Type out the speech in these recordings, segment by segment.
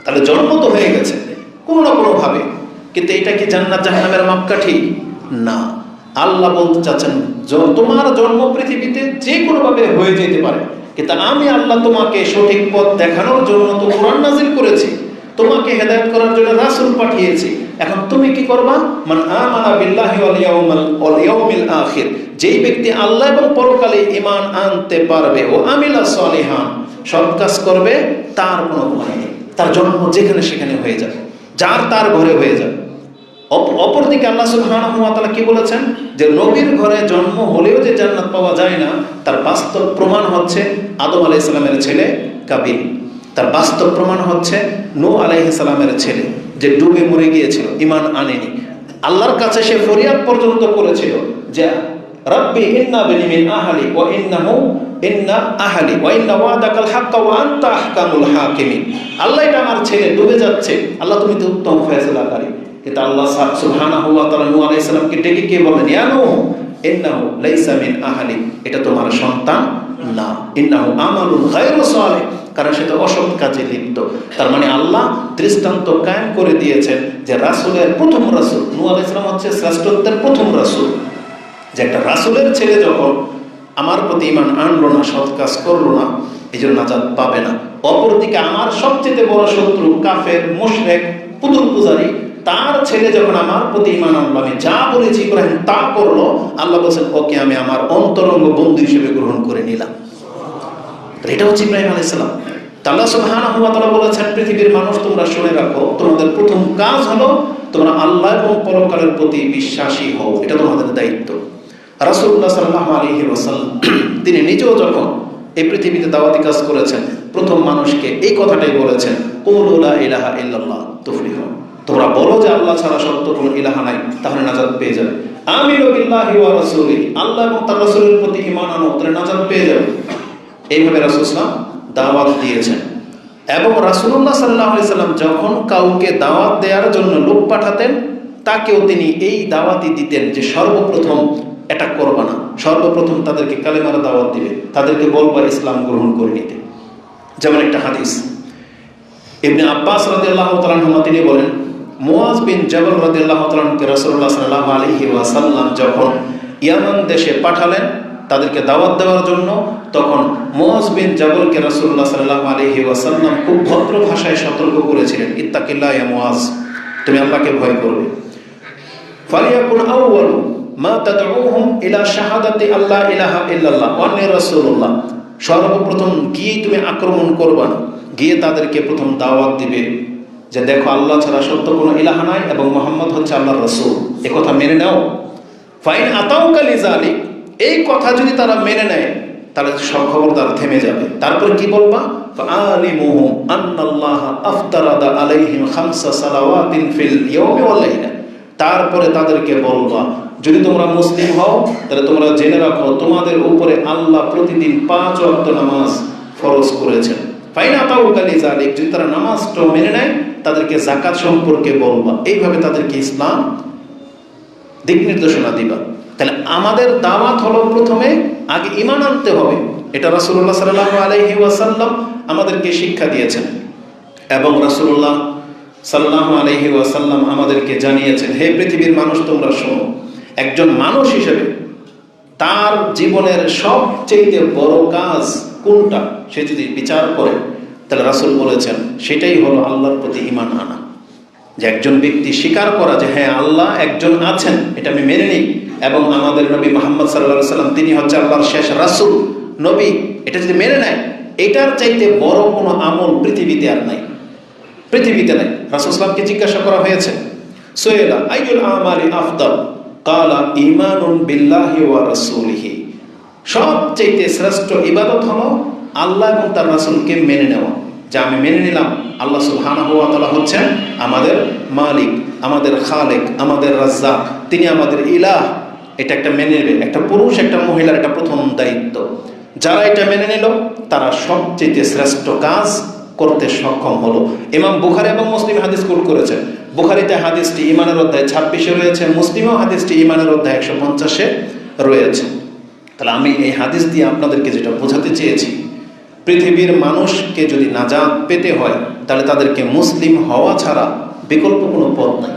তাহলে জন্ম তো হয়ে গেছে কোনো না কোনো ভাবে, কিন্তু এটা কি জান্নাত জাহান্নামের মাপকাঠি? না। আল্লাহ বলতে চাচ্ছেন তোমার জন্ম পৃথিবীতে যে কোনো ভাবে হয়ে যেতে পারে, কিন্তু আমি আল্লাহ তোমাকে সঠিক পথ দেখানোর জন্য তো কোরআন নাজিল করেছি, তোমাকে হেদায়েত করার জন্য রাসূল পাঠিয়েছি। এখন তুমি কি করবা? মান আমানা বিল্লাহি ওয়াল ইয়াউমিল আখির, যেই ব্যক্তি আল্লাহ এবং পরকালে ঈমান আনতে পারবে, ও আমিলা সলিহান, সৎ কাজ করবে, তার কোনো ভয় নেই, তার জন্ম যেখানে সেখানে হয়ে যাবে, যার তার ঘরে হয়ে যাবে। অপরদিকে আল্লাহ সুবহানাহু ওয়া তাআলা কি বলেছেন যে নবীর ঘরে জন্ম হলেও যে জান্নাত পাওয়া যায় না, তার বাস্তব প্রমাণ হচ্ছে আদম আলাইহিস সালামের ছেলে কাবিল, তার বাস্তব প্রমাণ হচ্ছে নূহ আলাইহিস সালামের ছেলে যে ডুবে মরে গিয়েছিল, ঈমান আনেনি। আল্লাহর কাছে সে ফরিয়াদ পর্যন্ত করেছিল যে রাব্বি ইন্না বিনি মিন আহলি ওয়া ইন্না আহলি ওয়া ইন্না ওয়াদাকাল হাক্ক ওয়া আনতা আহকামুল হাকিমিন। আল্লাহ, এটা আমার ছেলে ডুবে যাচ্ছে, আল্লাহ তুমি তো উত্তম ফয়সালাকারী। কিন্তু আল্লাহ সুবহানাহু ওয়া তাআলা নূহ আলাইহিস সালামকে ডেকে কে বলেন, ইয়া নূহ ইন্নাহু লাইসা মিন আহলি, এটা তোমার সন্তান না, ইন্নাহু আমালুন গায়রু সালিহ, কারণ সে তো অসৎ কাজে লিপ্ত। তার মানে আল্লাহ দৃষ্টান্ত কায়েম করে দিয়েছেন যে রাসূলের প্রথম রাসূল নূহ আলাইহিস সালাম হচ্ছে শ্রেষ্ঠত্বের প্রথম রাসূল, যে একটা রাসূলের ছেলে যখন আমার প্রতি ঈমান আনলো না, সৎ কাজ করলো না, এই জন্য নাজাত পাবে না। অপরদিকে আমার সবচেয়ে বড় শত্রু কাফের, মুশরিক, পুতুল পূজারী, তার ছেলে যখন আমার প্রতি ঈমান আনলো, আমি যা বলেছি ইব্রাহিম তা করলো, আল্লাহ বলেছেন ওকে আমি আমার অন্তরঙ্গ বন্ধু হিসেবে গ্রহণ করে নিলাম। এটা হচ্ছে ইব্রাহিম আলাইহিস সালাম। আল্লাহ সুবহানাহু ওয়া তাআলা বলেছেন, পৃথিবীর মানুষ তোমরা শুনে রাখো, তোমাদের প্রথম কাজ হলো তোমরা আল্লাহ এবং পরকালের প্রতি বিশ্বাসী হও, এটা তোমাদের দায়িত্ব। রাসূলুল্লাহ সাল্লাল্লাহু আলাইহি ওয়াসাল্লাম তিনি নিজেও যখন এই পৃথিবীতে দাওয়াতি কাজ করেছেন, প্রথম মানুষকে এই কথাটাই বলেছেন, কুলু লা ইলাহা ইল্লাল্লাহ তুফলিহু, তোমরা বলো যে আল্লাহ ছাড়া সত্য কোনো ইলাহা নাই, তাহলে নাজাত পেয়ে যাবে। আমিনু বিল্লাহি ওয়া রাসূলিহি, আল্লাহ এবং তার রাসূলের প্রতি ঈমান আনো, তাহলে নাজাত পেয়ে যাবে। এইভাবে রাসূল সাল্লাল্লাহু আলাইহি ওয়াসাল্লাম দাওয়াত দিয়েছেন। এবং রাসূলুল্লাহ সাল্লাল্লাহু আলাইহি ওয়াসাল্লাম যখন কাউকে দাওয়াত দেওয়ার জন্য লোক পাঠাতেন, তাকেও তিনি এই দাওয়াতই দিতেন যে সর্বপ্রথম এটা করবা না, সর্বপ্রথম তাদেরকে কালেমার দাওয়াত দিবে, তাদেরকে বলবা ইসলাম গ্রহণ করে নিতে। যেমন একটা হাদিস ইবনে আব্বাস রাদিয়াল্লাহু তাআলা আনহু তিনি বলেন, মুআজ বিন জাবাল রাদিয়াল্লাহু তাআলা আনহুকে রাসূলুল্লাহ সাল্লাল্লাহু আলাইহি ওয়াসাল্লাম যখন ইয়ামান দেশে পাঠালেন তাদেরকে দাওয়াত দেওয়ার জন্য, তখন মুআজ বিন জাবালকে রাসূলুল্লাহ সাল্লাল্লাহু আলাইহি ওয়াসাল্লাম খুব ভদ্র ভাষায় সতর্ক করেছিলেন, ইত্তাকিল্লাহ ইয়া মুআজ, তুমি আল্লাহকে ভয় করবে। ফালিয়াকুন আউয়ালু মা তাদউহুম ইলা শাহাদাতি আল্লা ইলাহা ইল্লাল্লাহ ওয়া আন্নী রাসূলুল্লাহ, সর্বপ্রথম গিয়ে তুমি আক্রমণ করবা না, গিয়ে তাদেরকে প্রথম দাওয়াত দিবে যে দেখো আল্লাহ ছাড়া সত্য কোনো ইলাহা নাই এবং মুহাম্মদ হচ্ছে আল্লাহর রাসূল, এই কথা মেনে নাও। ফাইন আতাউকা লিযালিক, এই কথা যদি তারা মেনে নেয় তাহলে সব খবরদার থেমে যাবে। তারপর কি বলবা? ফাআলিমুহুম আন্নাল্লাহা আফতারাদা আলাইহিম খামসা সালাওয়াতিন ফিল ইয়াউমি ওয়াল লাইলা, তারপরে তাদেরকে বলবা যদি তোমরা মুসলিম হও তাহলে তোমরা জেনে রাখো তোমাদের উপরে আল্লাহ প্রতিদিন 5 ওয়াক্ত নামাজ ফরজ করেছেন। ফাইন আতাউকা লিযালিক, যদি তারা নামাজটা মেনে নেয় তাদেরকে যাকাত সম্পর্কে বলবা, এইভাবে তাদেরকে ইসলাম দিক নির্দেশনা দিবা। তাহলে আমাদের দাওয়াত হলো প্রথমে আগে ঈমান আনতে হবে, এটা রাসূলুল্লাহ সাল্লাল্লাহু আলাইহি ওয়াসাল্লাম আমাদেরকে শিক্ষা দিয়েছেন। এবং রাসূলুল্লাহ সাল্লাল্লাহু আলাইহি ওয়াসাল্লাম আমাদেরকে জানিয়েছেন, হে পৃথিবীর মানুষ তোমরা শোনো, একজন মানুষ হিসেবে তার জীবনের সবচেয়ে বড় কাজ কোনটা সে যদি বিচার করে, তাহলে রাসূল বলেছেন সেটাই হলো আল্লাহর প্রতি ঈমান আনা। যে একজন ব্যক্তি স্বীকার করা যে হ্যাঁ আল্লাহ একজন আছেন, এটা আমি মেনে নিই, এবং আমাদের নবী মুহাম্মদ সাল্লাল্লাহু আলাইহি ওয়াসাল্লাম তিনি হচ্ছে আল্লাহর শেষ রাসূল নবী, এটা যদি মেনে নেয়, এটার চাইতে বড় কোনো আমল পৃথিবীতে আর নাই, পৃথিবীতে নাই। রাসূল সাল্লাল্লাহু আলাইহি জিজ্ঞাসা করা হয়েছে, সুয়েলা আইয়ুল আমালি আফদাল, ক্বালা ঈমানুন বিল্লাহি ওয়া রাসূলিহি, সবচেয়ে শ্রেষ্ঠ ইবাদত হলো আল্লাহ এবং তার রাসূলকে মেনে নেওয়া, যে আমি মেনে নিলাম আল্লাহ সুবহানাহু ওয়া তাআলা হচ্ছেন আমাদের মালিক, আমাদের খালেক, আমাদের রাজ্জাক, তিনি আমাদের ইলাহ। এটা একটা মেনে নেবে, একটা পুরুষ একটা মহিলার এটা প্রথম দায়িত্ব। যারা এটা মেনে নিল তারা সবচেয়ে শ্রেষ্ঠ কাজ করতে সক্ষম হলো। ইমাম বুখারী এবং মুসলিম হাদিস কোট করেছেন। বুখারীতে হাদিসটি ঈমানের অধ্যায় 26-এ রয়েছে, মুসলিমেও হাদিসটি ঈমানের অধ্যায় 150-এ রয়েছে। তাহলে আমি এই হাদিস দিয়ে আপনাদেরকে যেটা বোঝাতে চেয়েছি পৃথিবীর মানুষকে যদি নাজাত পেতে হয় তাহলে তাদেরকে মুসলিম হওয়া ছাড়া বিকল্প কোনো পথ নাই।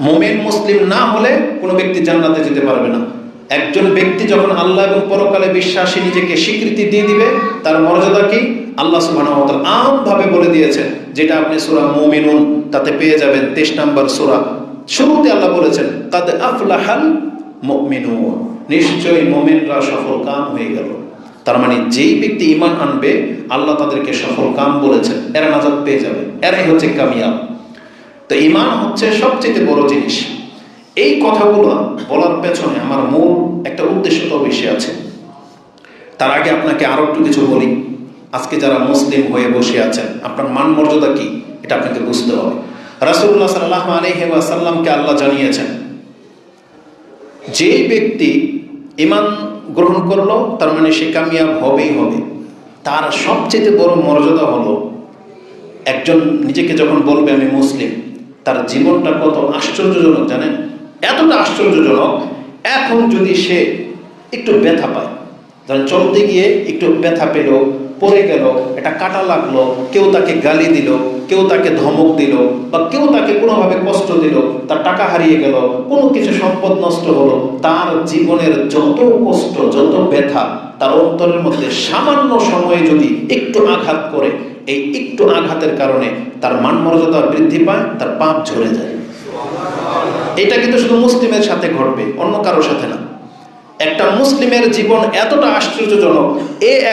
মুমিন মুসলিম না হলে কোনো ব্যক্তি জান্নাতে যেতে পারবে না। একজন ব্যক্তি যখন আল্লাহ এবং পরকালে বিশ্বাসী নিজেকে স্বীকৃতি দিয়ে দিবে, তার মর্যাদা কি আল্লাহ সুবহানাহু ওয়া তাআলা আমভাবে বলে দিয়েছেন, যেটা আপনি সূরা মুমিনুন তাতে পেয়ে যাবেন 23 নম্বর সূরা। শুরুতে আল্লাহ বলেছেন কাদ আফলাহাল মুমিনুন, নিশ্চয়ই মুমিনরা সফল কাম হয়ে গেল। তার মানে যেই ব্যক্তি ঈমান আনবে আল্লাহ তাদেরকে সফল কাম বলেছেন, এরা নাজাত পেয়ে যাবে, এরাই হচ্ছে কামিয়াব। তো ঈমান হচ্ছে সবচেয়ে বড় জিনিস। এই কথাগুলো বলার পেছনে আমার মূল একটা উদ্দেশ্য তো অবশ্যই আছে। তার আগে আপনাকে আরো একটু কিছু বলি। আজকে যারা মুসলিম হয়ে বসে আছেন, আপনার মান মর্যাদা কি এটা আপনাকে বুঝতে হবে। রাসূলুল্লাহ সাল্লাল্লাহু আলাইহি ওয়াসাল্লামকে আল্লাহ জানিয়েছেন, যে ব্যক্তি ঈমান গ্রহণ করলো তার মানে সে কামিয়াব হবেই হবে। তার সবচেয়ে বড় মর্যাদা হলো একজন নিজেকে যখন বলবে আমি মুসলিম, তার জীবনটা কত আশ্চর্যজনক জানেন? এতটা আশ্চর্যজনক, এখন যদি সে একটু ব্যথা পায়, ধরেন চলতে গিয়ে একটু ব্যথা পেল, পড়ে গেল, এটা কাটা লাগলো, কেউ তাকে গালি দিল, কেউ তাকে ধমক দিল, বা কেউ তাকে কোনোভাবে কষ্ট দিল, তার টাকা হারিয়ে গেল, কোনো কিছু সম্পদ নষ্ট হলো, তার জীবনের যত কষ্ট যত ব্যথা তার অন্তরের মধ্যে সামান্য সময়ে যদি একটু আঘাত করে, এই একটু আঘাতের কারণে তার মান মর্যাদা বৃদ্ধি পায়, তার পাপ ঝরে যায়। এটা কিন্তু শুধু মুসলিমের সাথে ঘটবে, অন্য কারোর সাথে না। একটা মুসলিমের জীবন এতটা আশ্চর্যজনক,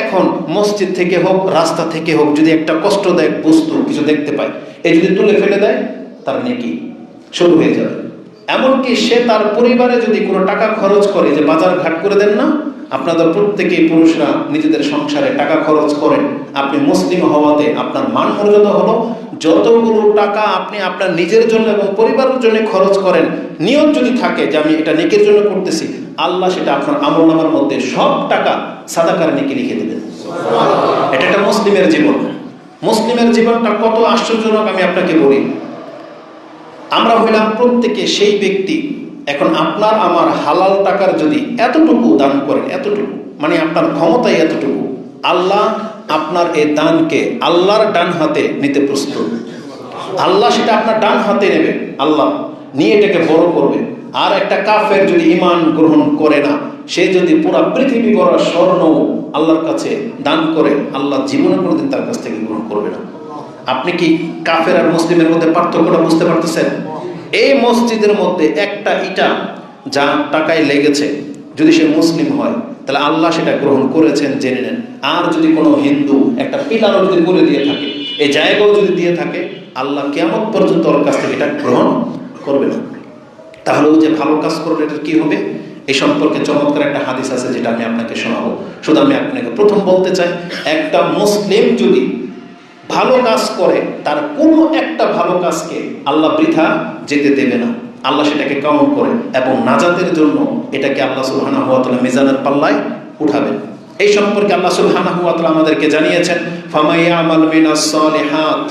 এখন মসজিদ থেকে হোক রাস্তা থেকে হোক যদি একটা কষ্টদায়ক বস্তু কিছু দেখতে পায়, এই যদি তুলে ফেলে দেয়, তার নেকি শুরু হয়ে যাবে। এমনকি সে তার পরিবারে যদি কোনো টাকা খরচ করে, যে বাজার ঘাট করে দেন না, আপনাদের প্রত্যেকেই পুরুষরা নিজেদের সংসারে টাকা খরচ করেন, আপনি মুসলিম হওয়াতে আপনার মান মর্যাদা হলো যতগুলো টাকা আপনি আপনার নিজের জন্য এবং পরিবারের জন্য খরচ করেন, নিয়ত যদি থাকে যে আমি এটা নেকির জন্য করতেছি, আল্লাহ সেটা আপনার আমলনামার মধ্যে সব টাকা সাদাকার নেকি লিখে দেবেন। এটা একটা মুসলিমের জীবন। মুসলিমের জীবনটা কত আশ্চর্যজনক আমি আপনাকে বলি। আমরা হইলাম প্রত্যেকে সেই ব্যক্তি, এখন আপনার আমার হালাল টাকার যদি এতটুকু দান করেন, এতটুকু মানে আপনার ক্ষমতায় এতটুকু, আল্লাহ আপনার এই দানকে আল্লাহর ডান হাতে নিতে প্রস্তুত। আল্লাহ সেটা আপনার ডান হাতে নেবে, আল্লাহ নিয়ে এটাকে বড় করবে। আর একটা কাফের যদি ঈমান গ্রহণ করে না, সে যদি পুরা পৃথিবী ভরা স্বর্ণ আল্লাহর কাছে দান করে, আল্লাহ জীবনে কোনোদিন তার কাছ থেকে গ্রহণ করবে না। আপনি কি কাফের আর মুসলিমের মধ্যে পার্থক্যটা বুঝতে পারতেছেন? এই মসজিদের মধ্যে একটা ইটা যা টাকায় লেগেছে, যদি সে মুসলিম হয় তাহলে আল্লাহ সেটা গ্রহণ করেছেন জেনে নেন। আর যদি কোনো হিন্দু একটা পিলারও যদি করে দিয়ে থাকে, এই জায়গাও যদি দিয়ে থাকে, আল্লাহ কিয়ামত পর্যন্ত ওর কাছ থেকে এটা গ্রহণ করবে না। তাহলে ও যে ভালো কাজ করবে, এটা কি হবে? এই সম্পর্কে চমৎকার একটা হাদিস আছে, যেটা আমি আপনাকে শোনাবো। শুধু আমি আপনাকে প্রথম বলতে চাই, একটা মুসলিম যদি ভালো কাজ করে, তার কোনো একটা ভালো কাজকে আল্লাহ বৃথা যেতে দেবে না। আল্লাহ সেটাকে কাউন্ট করে এবং নাজাতের জন্য এটাকে আল্লাহ সুবহানাহু ওয়া তাআলা মিজানের পাল্লায় উঠাবেন। এই সম্পর্কে আল্লাহ সুবহানাহু ওয়া তাআলা আমাদেরকে জানিয়েছেন, ফামাইয়ামাল মিনাস সালিহাত,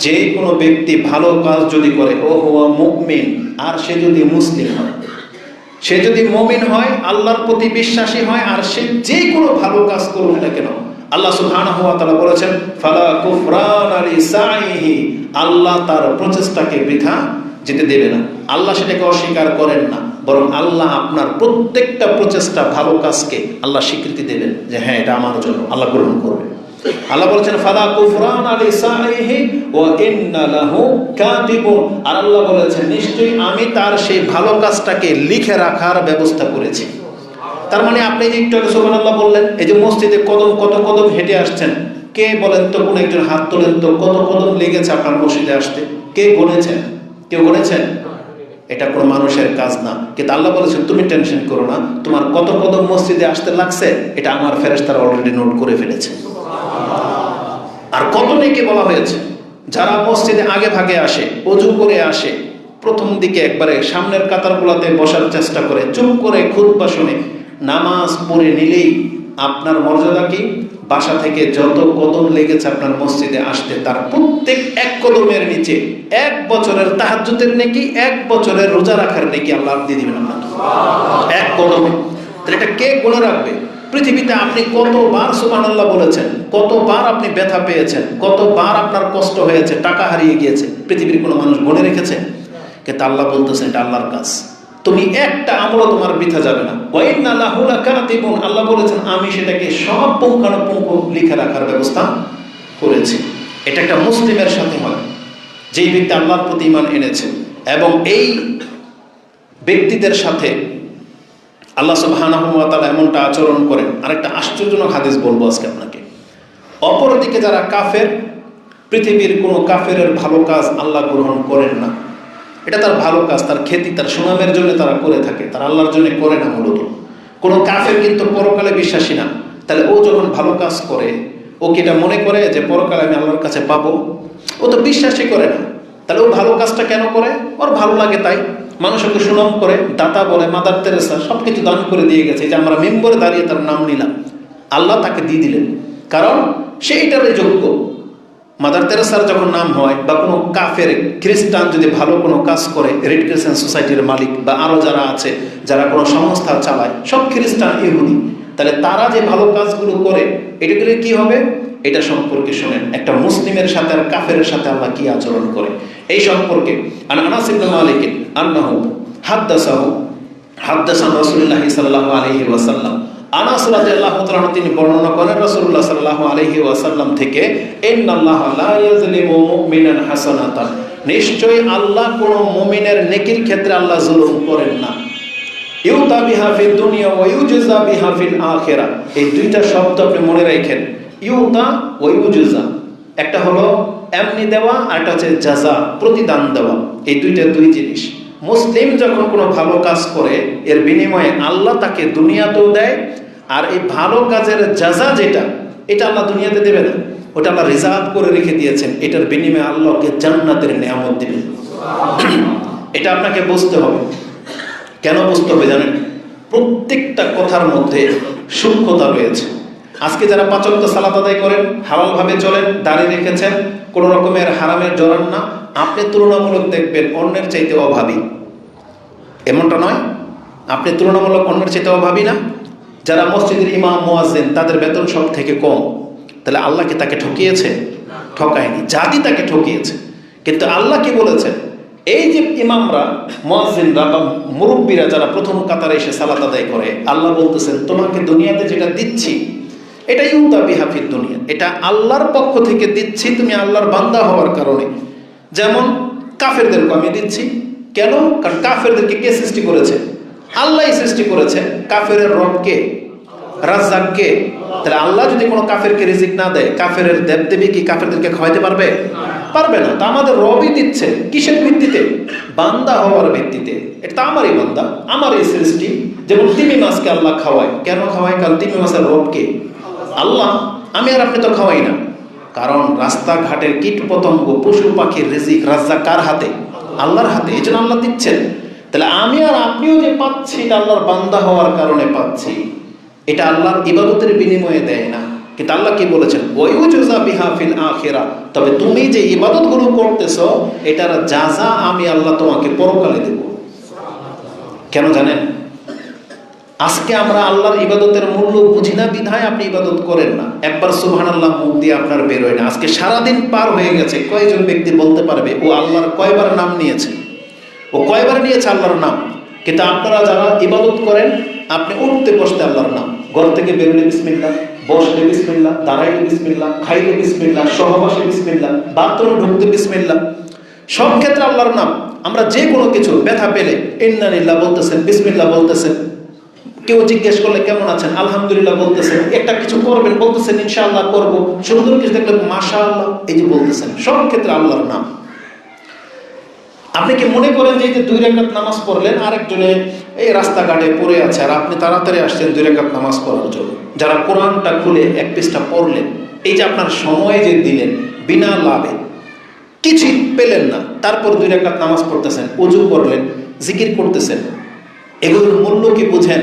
যে কোনো ব্যক্তি ভালো কাজ যদি করে, ও হুয়া মুমিন, আর সে যদি মুসলিম হয়, সে যদি মুমিন হয়, আল্লাহর প্রতি বিশ্বাসী হয়, আর সে যে কোনো ভালো কাজ করুক না কেন, আল্লাহ সুবহানাহু ওয়া তাআলা বলেছেন ফালা কুফরান লিসাইহি, আল্লাহ তার প্রচেষ্টাকে বৃথা যেতে দেবে না। আল্লাহ সেটাকে অস্বীকার করেন না, বরং আল্লাহ আপনার প্রত্যেকটা প্রচেষ্টা ভালো কাজকে আল্লাহ স্বীকৃতি দেবেন যে হ্যাঁ এটা আমার জন্য, আল্লাহ গ্রহণ করবে। আল্লাহ বলেছেন ফালা কুফরান লিসাইহি ওয়া ইন্না লাহু কাতিবুন, আর আল্লাহ বলেছেন নিশ্চয়ই আমি তার সেই ভালো কাজটাকে লিখে রাখার ব্যবস্থা করেছি। তার মানে আপনি যে একটু আগে সুবহানাল্লাহ বললেন, এই যে মসজিদে কত কদম হেঁটে আসছেন, কে বলেন তো, কোন একজন হাত তোলেন তো, কত কদম লেগেছে আপনার মসজিদে আসতে? কে গণেছেন? কেউ গণেছেন? এটা কোনো মানুষের কাজ না। কিন্তু আল্লাহ বলেছেন তুমি টেনশন করো না, তোমার কত কদম মসজিদে আসতে লাগছে এটা আমার ফেরেশতারা অলরেডি নোট করে ফেলেছে। আর কত নেকি বলা হয়েছে, যারা মসজিদে আগে ভাগে আসে, ওযু করে আসে, প্রথম দিকে একবারে সামনের কাতারগুলোতে বসার চেষ্টা করে, চুপ করে খুতবা শুনে নামাজ পড়ে নিলেই আপনার মর্যাদা কি? বাসা থেকে যত কদম লেগেছে আপনার মসজিদে আসতে, তার প্রত্যেক এক কদমের নিচে 1 বছরের তাহাজ্জুদের নেকি, 1 বছরের রোজা রাখার নেকি আল্লাহ দিয়ে দিবেন আপনাকে 1 কদমে। তাহলে এটা কে গুণে রাখবে? পৃথিবীতে আপনি কতবার সুবহানাল্লাহ বলেছেন, কতবার আপনি ব্যথা পেয়েছেন, কতবার আপনার কষ্ট হয়েছে, টাকা হারিয়ে গিয়েছে, পৃথিবীর কোনো মানুষ গণে রেখেছে? কিন্তু আল্লাহ বলতেছেন এটা আল্লাহর কাজ, তুমি একটা আমলও তোমার বৃথা যাবে না। ওয়াইন্না লাহু লাকাতিবুন, আল্লাহ বলেছেন আমি সেটাকে সব পুঙ্খানুপুঙ্খ লিখে রাখার ব্যবস্থা করেছি। এটা একটা মুসলিমের সাথে হয়, যেই ব্যক্তি আল্লাহর প্রতি ঈমান এনেছে। এবং এই ব্যক্তিদের সাথে আল্লাহ সুবহানাহু ওয়া তাআলা এমনটা আচরণ করেন। আরেকটা আশ্চর্যজনক হাদিস বলবো আজকে আপনাকে। অপরদিকে যারা কাফের, পৃথিবীর কোনো কাফেরের ভালো কাজ আল্লাহ গ্রহণ করেন না। এটা তার ভালো কাজ, তার খ্যাতি, তার সুনামের জন্য তারা করে থাকে, তার আল্লাহর জন্য করে না। মূলত কোনো কাফের কিন্তু পরকালে বিশ্বাসী না। তাহলে ও যখন ভালো কাজ করে, ও কি এটা মনে করে যে পরকালে আমি আল্লাহর কাছে পাবো? ও তো বিশ্বাসই করে না। তাহলে ও ভালো কাজটা কেন করে? ওর ভালো লাগে তাই। মানুষকে সুনাম করে, দাতা বলে, মাদার তেরেসা সব কিছু দান করে দিয়ে গেছে, যে আমরা মেম্বরে দাঁড়িয়ে তার নাম নিলাম, আল্লাহ তাকে দিয়ে দিলেন, কারণ সে এটারই যোগ্য। মাদার তেরেসার যখন নাম হয়, বা কোনো কাফের খ্রিস্টান যদি ভালো কোনো কাজ করে, রেড ক্রিসেন্ট সোসাইটির মালিক বা আরও যারা আছে, যারা কোনো সংস্থা চালায়, সব খ্রিস্টান ইহুদি, তাহলে তারা যে ভালো কাজগুলো করে, এটাগুলো কি হবে? এটা সম্পর্কে শোনেন, একটা মুসলিমের সাথে আর কাফেরের সাথে আল্লাহ কি আচরণ করে এই সম্পর্কে। আনাস ইবনে মালিক আন্নাহু হাদাসান রাসূলুল্লাহ সাল্লাল্লাহু আলাইহি ওয়াসাল্লাম, আনাস রাদিয়াল্লাহু তাআলা তিনি বর্ণনা করেন রাসূলুল্লাহ সাল্লাল্লাহু আলাইহি ওয়াসাল্লাম থেকে, ইন্নাল্লাহা লা ইয়াজলিমু মুমিনান হাসানাতান, নিশ্চয়ই আল্লাহ কোন মুমিনের নেকির ক্ষেত্রে আল্লাহ জুলুম করেন না। ইউতা বিহা ফিদ দুনিয়া ওয়া ইউজা বিহা ফিল আখিরাহ, এই দুইটা শব্দ আপনি মনে রাখেন, ইউতা ওয়া ইউজা, একটা হলো এমনি দেওয়া, আর একটা হচ্ছে জাযা, প্রতিদান দেওয়া। এই দুইটা দুই জিনিস। মুসলিম যখন কোনো ভালো কাজ করে, এর বিনিময়ে আল্লাহ তাকে দুনিয়াতেও দেয়, আর এই ভালো কাজের জাযা যেটা, এটা আল্লাহ দুনিয়াতে দেবে না, ওটা আল্লাহ রিজার্ভ করে রেখে দিয়েছেন, এটার বিনিময়ে আল্লাহকে জান্নাতের নিয়ামত দিবেন। এটা আপনাকে বুঝতে হবে। কেন বুঝতে হবে জানেন? প্রত্যেকটা কথার মধ্যে সূক্ষ্মতা রয়েছে। আজকে যারা 5 ওয়াক্ত সালাত আদায় করেন, হালাল ভাবে চলেন, দাঁড়িয়ে রেখেছেন, কোন রকমের হারামের জড়ান না, আপনি তুলনামূলক দেখবেন অন্যের চাইতে অভাবী। এমনটা নয়? আপনি তুলনামূলক অন্যের চাইতে অভাবী না? যারা মসজিদের ইমাম মুয়াজ্জিন, তাদের বেতন সব থেকে কম, তাহলে আল্লাহ কি তাকে ঠকিয়েছে? ঠকায়নি, জাতি তাকে ঠকিয়েছে। কিন্তু আল্লাহ কি বলেছেন? এই যে ইমামরা, মুয়াজ্জিনরা বা মুরব্বীরা যারা প্রথম কাতারে এসে সালাত আদায় করে, আল্লাহ বলতেছেন তোমাকে দুনিয়াতে যেটা দিচ্ছি, এটা ইউতা বিহা ফিদ দুনিয়া, এটা আল্লাহর পক্ষ থেকে দিচ্ছি, তুমি আল্লাহর বান্দা হওয়ার কারণে। যেমন কাফেরদেরকে আমি দিচ্ছি, কেন? কারণ কাফেরদেরকে কে সৃষ্টি করেছে? আল্লাহই সৃষ্টি করেছে। কাফের রব কে? রাজ্জাক কে? তাহলে আল্লাহ যদি কোনো কাফেরকে রিজিক না দেয়, কাফের দেবদেবী কি কাফেরদেরকে খাওয়াইতে পারবে? পারবে না। তা আমাদের রবই দিচ্ছে, কিসের ভিত্তিতে? বান্দা হওয়ার ভিত্তিতে। এটা আমারই বান্দা, আমারই সৃষ্টি। যেমন তিমি মাছকে আল্লাহ খাওয়ায়, কেন খাওয়ায়? কারণ তিমি মাছের রব কে? আল্লাহ। আমি আর আপনি তো খাওয়াই না, কারণ রাস্তাঘাটের কীট পতঙ্গ, পশু পাখির রিজিক রাজ্জাক কার হাতে? আল্লাহর হাতে। এই জন্য আল্লাহ দিচ্ছেন। তাহলে আমি আর আপনিও যে পাচ্ছি, এটা আল্লাহর বান্দা হওয়ার কারণে পাচ্ছি, এটা আল্লাহর ইবাদতের বিনিময়ে দেয় না। কিন্তু আল্লাহ কি বলেছেন? ওয়ায়ুজা বিহা ফিল আখিরাহ, তবে তুমি যে ইবাদতগুলো করতেছো, এটার জাযা আমি আল্লাহ তোমাকে পরকালে দেব। কেন জানেন? আজকে আমরা আল্লাহর ইবাদতের মূল্য বুঝি না বিধায় আপনি ইবাদত করেন না। একবার সুবহানাল্লাহ মুখ দিয়ে আপনার বেরোয় না। আজকে সারাদিন পার হয়ে গেছে, কয়জন ব্যক্তি বলতে পারবে ও আল্লাহর কয়বার নাম নিয়েছে? ও কয়বার নিয়েছে আল্লাহর নাম? কিন্তু আপনারা যারা ইবাদত করেন, আপনি উঠতে বসতে আল্লাহর নাম, ঘর থেকে বেরোলে বিসমিল্লাহ, বসলে বিসমিল্লাহ, দাঁড়াইলে বিসমিল্লাহ, খাইলে বিসমিল্লাহ, সহবাসে বিসমিল্লাহ, বাথরুমে ঢুকতে বিসমিল্লাহ, সব ক্ষেত্রে আল্লাহর নাম। আমরা যে কোনো কিছু, ব্যথা পেলে ইন্না লিল্লাহ বলতেছেন, বিসমিল্লাহ বলতেছেন। কেউ জিজ্ঞেস করলে কেমন আছেন, আলহামদুলিল্লাহ বলতেছেন। একটা কিছু করবেন, বলতেছেন ইনশাআল্লাহ করব। সুন্দর কিছু দেখলে মাশাআল্লাহ, এই যে বলতেছেন। সব ক্ষেত্রে আল্লাহর নাম। আপনি কি মনে করেন যে 2 রাকাত নামাজ পড়লেন, আরেকজনে এই রাস্তাঘাটে পড়ে আছে, আর আপনি তাড়াতাড়ি আসছেন 2 রাকাত নামাজ পড়ার জন্য? যারা কোরআনটা খুলে 1 পৃষ্ঠা পড়লেন, এই যে আপনার সময় যে দিলেন বিনা লাভে, কিছুই পেলেন না, তারপর 2 রাকাত নামাজ পড়তেছেন, ওযু করলেন, জিকির করতেছেন, এগুলোর মূল্য কি বুঝেন?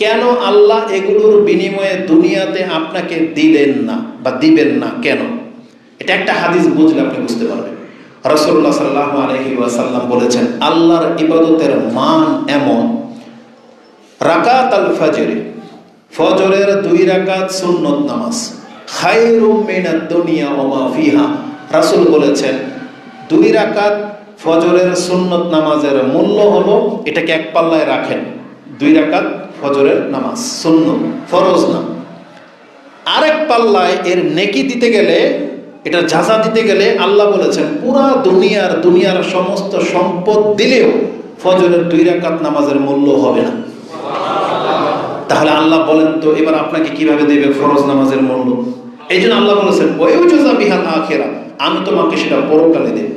কেন আল্লাহ এগুলোর বিনিময়ে দুনিয়াতে আপনাকে দিলেন না বা দিবেন না কেন? এটা একটা হাদিস বুঝলে আপনি বুঝতে পারবেন। রাসূলুল্লাহ সাল্লাল্লাহু আলাইহি ওয়াসাল্লাম বলেছেন, আল্লাহর ইবাদতের মান এমন, রাকাত আল ফজরে, ফজরের 2 রাকাত সুন্নত নামাজ খায়রুম মিনাদ দুনিয়া ওয়া মা ফিহা। রাসূল বলেছেন 2 রাকাত ফজরের সুন্নত নামাজের মূল্য হলো, এটাকে এক পাল্লায় রাখেন, 2 রাকাত ফজরের নামাজ সুন্নত, ফরজ না। আরেক পাল্লায় এর নেকি দিতে গেলে, এটা যাজা দিতে গেলে আল্লাহ বলেছেন পুরা দুনিয়ার সমস্ত সম্পদ দিলেও ফজরের 2 রাকাত নামাজের মূল্য হবে না। তাহলে আল্লাহ বলেন তো এবার আপনাকে কিভাবে দেবে ফরজ নামাজের মূল্য? এই জন্য আল্লাহ বলেছেন ওয়ায়ুজা বিহাল আখিরা, আমি তোমাকে সেটা পরকালে দেব।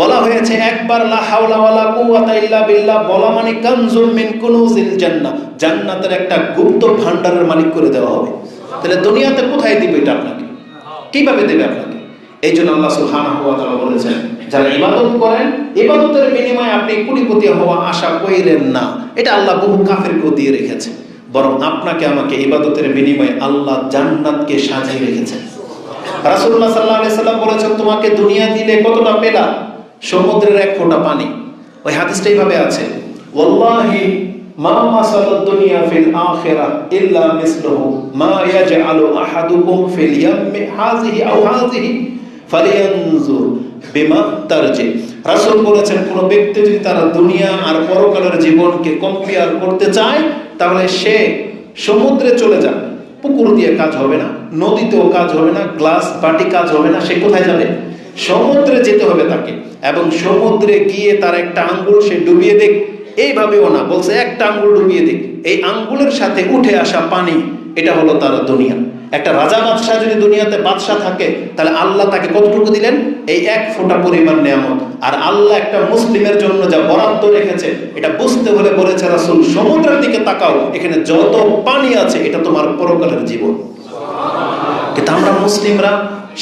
বলা হয়েছে একবার লা হাওলা ওয়ালা কুওয়াতা ইল্লা বিল্লাহ বলা মানে কানজুম মিন কুনুজিল জান্নাহ, জান্নাতের একটা গুপ্ত ভান্ডারের মালিক করে দেওয়া হবে। তাহলে দুনিয়াতে কোথায় দিবে এটা আপনাকে, কিভাবে দেবে আপনাকে? এই জন্য আল্লাহ সুবহানাহু ওয়া তাআলা বলেছেন যারা ইবাদত করেন, ইবাদতের বিনিময়ে আপনি কোটিপতি হওয়া আশা কইরেন না। এটা আল্লাহ বহু কাফেরকে দিয়ে রেখেছে, বরং আপনাকে আমাকে ইবাদতের বিনিময়ে আল্লাহ জান্নাতকে সাজিয়ে রেখেছেন। রাসূলুল্লাহ সাল্লাল্লাহু আলাইহি সাল্লাম বলেছেন তোমাকে দুনিয়া দিলে কতটা পেলা? সমুদ্রের 1 ফোঁটা পানি। ওই হাদিসটা এইভাবে আছে ওয়াল্লাহি মা মাসালাদ দুনিয়া ফিল আখিরাহ ইল্লা মিসলুহু মা ইয়াজআলু আহাদুকুম ফিল ইয়ামি হাযিহি আও হাযিহি ফালিয়ানজুর বিমা তারজি। রাসূল বলেছেন কোন ব্যক্তি যদি তার দুনিয়া আর পরকালের জীবনকে কম্পেয়ার করতে চায় তাহলে সে সমুদ্রে চলে যাক, পুকুর দিয়ে কাজ হবে না, নদীতেও কাজ হবে না, গ্লাস বাটি কাজ হবে না, সে কোথায় যাবে? সমুদ্রে যেতে হবে তাকে, এবং সমুদ্রে গিয়ে তার একটা আঙ্গুল সে ডুবিয়ে দেখ। এইভাবেও না, বলছে একটা আঙ্গুল ডুবিয়ে দেখ, এই আঙ্গুলের সাথে উঠে আসা পানি, এটা হলো তার দুনিয়া। একটা রাজা বাদশাহ যদি দুনিয়াতে বাদশাহ থাকে তাহলে আল্লাহ তাকে কতটুকু দিলেন? এই 1 ফোঁটা পরিমাণ নিয়ামত। আর আল্লাহ একটা মুসলিমের জন্য যা বরাদ্দ রেখেছে এটা বুঝতে হলে বলেছে রাসূল সমুদ্রের দিকে তাকাও, এখানে যত পানি আছে এটা তোমার পরকালের জীবন। কিন্তু আমরা মুসলিমরা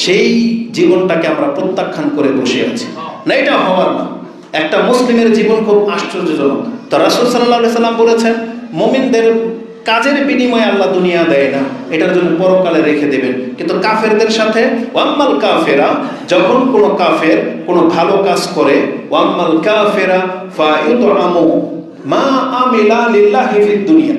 সেই জীবনটাকে আমরা প্রত্যাখ্যান করে বসে আছি না, এটা হওয়ার না। একটা মুসলিমের জীবন খুব আশ্চর্যজনক। তো রাসূল সাল্লাল্লাহু আলাইহি সাল্লাম বলেছেন মুমিনদের কাজের বিনিময়ে আল্লাহ দুনিয়া দেয় না, এটার জন্য পরকালে রেখে দেবেন। কিন্তু কাফেরদের সাথে ওয়াম্মাল কাফেরা, যখন কোনো কাফের কোনো ভালো কাজ করে, ওয়াম্মাল কাফেরা ফায়ুতআমু মা আমিলা লিল্লাহি ফিদ দুনিয়া,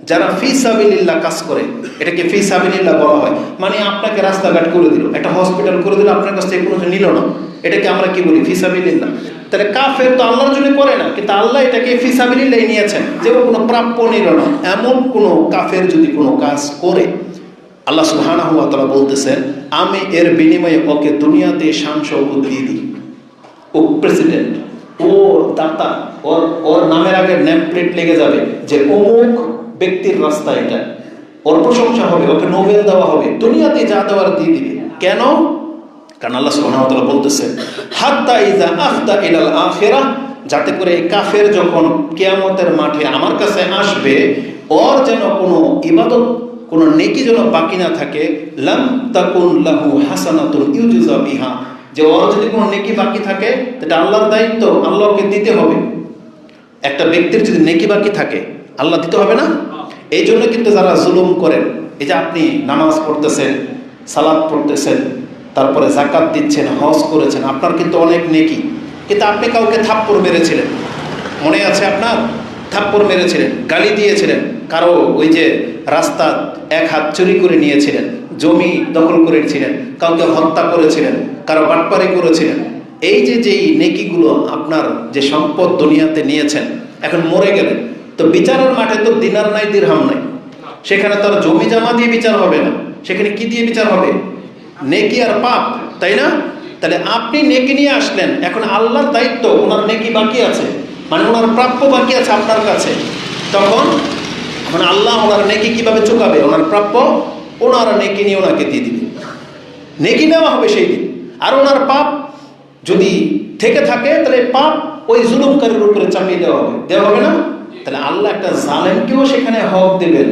যারা ফি সাবিলিল্লাহ কাজ করে, এটাকে ফি সাবিলিল্লাহ বলা হয়। মানে আপনাকে রাস্তাঘাট করে দিল, একটা হসপিটাল করে দিল, আপনার কাছ থেকে কোনো কিছু নিল না, এটাকে আমরা কি বলি? ফি সাবিলিল্লাহ। তাহলে কাফের তো আল্লাহর জন্য করে না, কিন্তু আল্লাহ এটাকে ফি সাবিলিল্লাহ নিয়েছেন, যে কোনো প্রাপ্য নিল না। এমন কোনো কাফের যদি কোনো কাজ করে, আল্লাহ সুবহানাহু ওয়া তাআলা বলতেছেন আমি এর বিনিময়ে ওকে দুনিয়াতে শান শৌকত দিয়ে দিই। ও প্রেসিডেন্ট, ও দাতা, ওর নামের আগে নেম প্লেট লেগে যাবে যে অমুক ব্যক্তির রাস্তা, এটা ওর প্রশংসা হবে, ওকে নোবেল দেওয়া হবে, দুনিয়াতে যা দেওয়ার দিয়ে দিবে। কেন? কারণ আল্লাহ সুবহানাহু ওয়া তাআলা বলতেছেন হাত্তা ইযা আফদা ইলাল আখিরাহ, যাতে করে কাফের যখন কিয়ামতের মাঠে আমার কাছে আসবে, ওর যেন কোনো ইবাদত, কোনো নেকি যেন বাকি না থাকে। লাম তাকুন লাহু হাসানাতুন ইউজা বিহা, যে ওর যদি কোনো নেকি বাকি থাকে এটা আল্লাহর দায়িত্ব, আল্লাহকে দিতে হবে। একটা ব্যক্তির যদি নেকি বাকি থাকে আল্লাহ দিতে হবে না? এই জন্য কিন্তু যারা জুলুম করেন, এই যে আপনি নামাজ পড়তেছেন, সালাত পড়তেছেন, তারপরে যাকাত দিচ্ছেন, হজ করেছেন, আপনার কিন্তু অনেক নেকি, কিন্তু আপনি কাউকে থাপ্পড় মেরেছিলেন, মনে আছে আপনার? থাপ্পড় মেরেছিলেন, গালি দিয়েছিলেন, কারো ওই যে রাস্তা 1 হাত চুরি করে নিয়েছিলেন, জমি দখল করেছিলেন, কাউকে হত্যা করেছিলেন, কারো বাটপারি করেছিলেন। এই যে যেই নেকিগুলো আপনার যে সম্পদ দুনিয়াতে নিয়েছেন, এখন মরে গেলেন, তো বিচারের মাঠে তো দিনার নাই দিরহাম নাই, সেখানে তার জমি জমা দিয়ে বিচার হবে না, সেখানে কি দিয়ে বিচার হবে? নেকি আর পাপ, তাই না? তাহলে আপনি নেকি নিয়ে আসলেন, এখন আল্লাহর দায়িত্ব, ওনার নেকি বাকি আছে, মানে ওনার প্রাপ্য বাকি আছে আপনার কাছে, তখন আল্লাহ ওনার নেকি কিভাবে চুকাবে? ওনার প্রাপ্য, ওনার নেকি নিয়ে ওনাকে দিয়ে দিবে, নেকি নেওয়া হবে সেই দিন। আর ওনার পাপ যদি থেকে থাকে তাহলে পাপ ওই জুলুমকারীর উপরে চাপিয়ে দেওয়া হবে না? তাহলে আল্লাহ একটা জালেমকেও সেখানে হক দেবেন,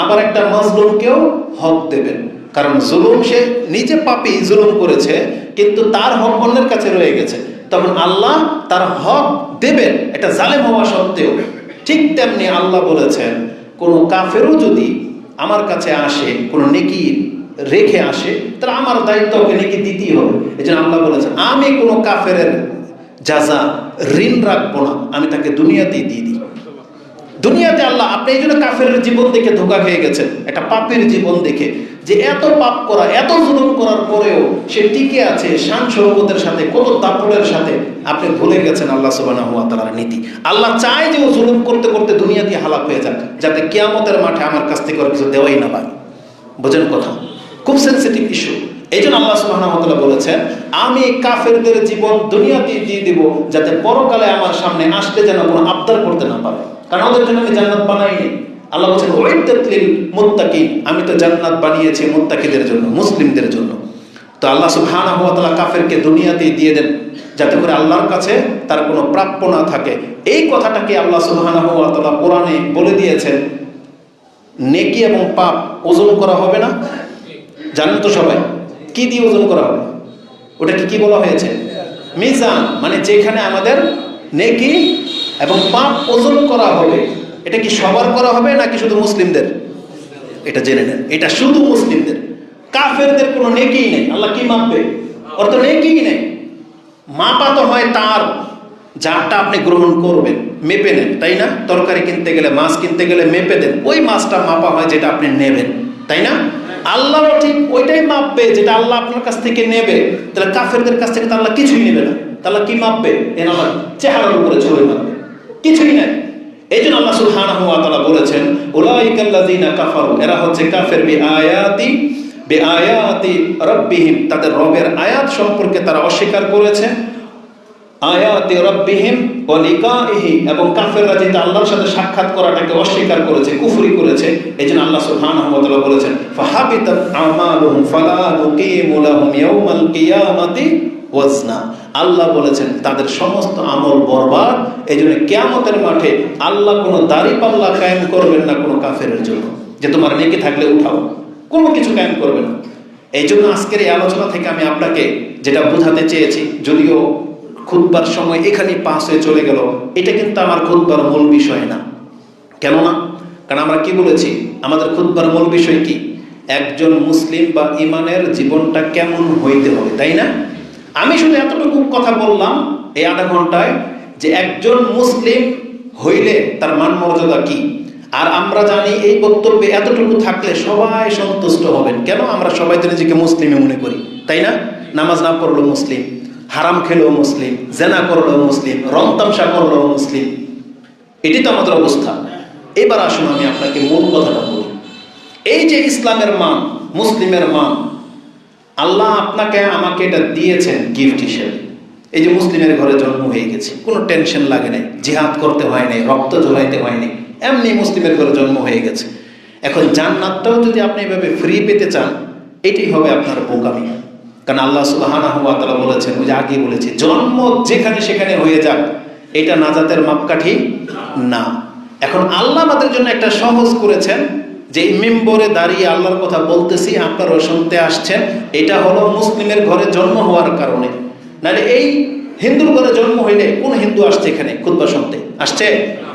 আবার একটা মাজলুমকেও হক দেবেন। কারণ জুলুম, সে নিজে পাপী, জুলুম করেছে, কিন্তু তার হক অন্যের কাছে রয়ে গেছে, তখন আল্লাহ তার হক দেবেন, এটা জালেম হওয়া সত্ত্বেও। ঠিক তেমনি আল্লাহ বলেছেন কোনো কাফেরও যদি আমার কাছে আসে, কোনো নেকি রেখে আসে, তাহলে আমার দায়িত্ব ওকে নেকি দিতেই হবে। এই জন্য আল্লাহ বলেছেন আমি কোনো কাফেরের যাজা, ঋণ রাখবো না, আমি তাকে দুনিয়াতেই দিয়ে দিই। দুনিয়াতে আল্লাহ, আপনি এই জন্য কাফের জীবন দেখে ধোঁকা খেয়ে গেছেন, একটা পাপের জীবন দেখে, যে এত পাপ করা, এত জুলুম করার পরেও সে টিকে আছে শান শৌকতের সাথে, কত দাপটের সাথে। আপনি ভুলে গেছেন আল্লাহ সুবহানাহু ওয়া তাআলার নীতি। আল্লাহ চায় যে ও জুলুম করতে করতে দুনিয়াতে হালাক হয়ে যাক, যাতে কিয়ামতের মাঠে আমার কাছ থেকে আর কিছু দেওয়াই না পায়। বোঝেন কথা? খুব সেনসিটিভ ইস্যু। এই জন্য আল্লাহ সুবহানাহু ওয়া তাআলা বলেছেন, আমি কাফেরদের জীবন দুনিয়াতে দিয়ে দিব, যাতে পরকালে আমার সামনে আসতে যেন কোনো আবদার করতে না পারে। কারণ ওদের জন্য আমি জান্নাত বানাইনি। আল্লাহ বলছেন উইদ্দাত লিল মুত্তাকিন, আমি তো জান্নাত বানিয়েছি মুত্তাকিদের জন্য, মুসলিমদের জন্য। তো আল্লাহ সুবহানাহু ওয়া তাআলা কাফেরকে দুনিয়াতেই দিয়ে দেন, যাতে করে আল্লাহর কাছে তার কোনো প্রাপ্য না থাকে। এই কথাটাকে আল্লাহ সুবহানাহু ওয়া তাআলা কোরআনে বলে দিয়েছেন। নেকি এবং পাপ ওজন করা হবে না, জানেন তো সবাই? কি দিয়ে ওজন করা হবে? ওটাকে কি বলা হয়েছে? মিজান। মানে যেখানে আমাদের নেকি এবং পাপ ওজন করা হবে। এটা কি সবার করা হবে নাকি শুধু মুসলিমদের? এটা জেনে নেন, এটা শুধু মুসলিমদের। কাফেরদের কোনো নেকিই নেই। আল্লাহ কি মাপবে? ওর তো নেকিই নেই। মাপা তো হয় তার যারটা আপনি গ্রহণ করবেন, মেপে নেন, তাই না? তরকারি কিনতে গেলে, মাছ কিনতে গেলে মেপে দেন, ওই মাছটা মাপা হয় যেটা আপনি নেবেন, তাই না? আল্লাহও ঠিক ওইটাই মাপবে যেটা আল্লাহ আপনার কাছ থেকে নেবে। তাহলে কাফেরদের কাছ থেকে তো আল্লাহ কিছুই নেবে না। তাহলে কি মাপবে? এর আল্লাহ চেহারার উপরে ছবি মাপবে, কিছুই নাই। এই জন্য আল্লাহ সুবহানাহু ওয়া তাআলা বলেছেন, উলাইকাল্লাযীনা কাফারু, এরা হচ্ছে কাফের, বিআয়াতি রাব্বিহিম, তাদের রবের আয়াত সম্পর্কে তারা অস্বীকার করেছে। আয়াতি রাব্বিহিম ওয়া লিকাইহি, এবং কাফেররা যেটা আল্লাহর সাথে সাক্ষাৎ করাটাকে অস্বীকার করেছে, কুফরি করেছে। এইজন্য আল্লাহ সুবহানাহু ওয়া তাআলা বলেছেন, ফাহাবিতাত আমালুহুম ফালা নুকিমু লাহুম ইয়াওমাল কিয়ামাতি ওয়াজনা। আল্লাহ বলেছেন তাদের সমস্ত আমল বরবাদ। এইজন্য কিয়ামতের মাঠে আল্লাহ কোনো দাড়িপাল্লা কায়েম করবেন না কোনো কাফেরের জন্য, যে তোমার নেকি থাকলে উঠাও, কোনো কিছু কায়েম করবে না। এই জন্য আজকের এই আলোচনা থেকে আমি আপনাকে যেটা বোঝাতে চেয়েছি, যদিও খুতবার সময় এখানে পাস হয়ে চলে গেল, এটা কিন্তু আমার খুতবার মূল বিষয় না। কেন না? কারণ আমরা কি বলেছি, আমাদের খুতবার মূল বিষয় কি? একজন মুসলিম বা ইমানের জীবনটা কেমন হইতে হবে, তাই না? আমি শুধু এতটুকু কথা বললাম এই আধা ঘন্টায়, যে একজন মুসলিম হইলে তার মান মর্যাদা কি। আর আমরা জানি এই বক্তব্যে এতটুকু থাকলে সবাই সন্তুষ্ট হবেন। কেন? আমরা সবাই তো নিজেকে মুসলিমে মনে করি, তাই না? নামাজ না পড়লেও মুসলিম, হারাম খেলেও মুসলিম, জেনা করলেও মুসলিম, রং তামসা করলেও মুসলিম। এটি তো আমাদের অবস্থা। এবার আসুন আমি আপনাকে মূল কথাটা বলি। এই যে ইসলামের মান, মুসলিমের মান, আল্লাহ আপনাকে আমাকে এটা দিয়েছেন গিফট হিসেবে। এই যে মুসলিমের ঘরে জন্ম হয়ে গেছে, কোনো টেনশন লাগে নাই, জিহাদ করতে হয় নাই, রক্ত ঝরাইতে হয়নি, এমনি মুসলিমের ঘরে জন্ম হয়ে গেছে। এখন জান্নাতটাও যদি আপনি এভাবে ফ্রি পেতে চান, এটাই হবে আপনার বোকামি। কারণ আল্লাহ সুবহানাহু ওয়া তাআলা বলেছেন, ওই যে আগে বলেছি, জন্ম যেখানে সেখানে হয়ে যাক, এটা নাজাতের মাপকাঠি না। এখন আল্লাহ আমাদের জন্য একটা সহজ করেছেন, যে মিম্বরে দাঁড়িয়ে আল্লাহর কথা বলতেছি, আপনারাও শুনতে আসছেন, এটা হলো মুসলিমের ঘরে জন্ম হওয়ার কারণে। নাহলে এই হিন্দুর ঘরে জন্ম হইলে কোন হিন্দু আসছে এখানে খুতবা শুনতে? আসছে?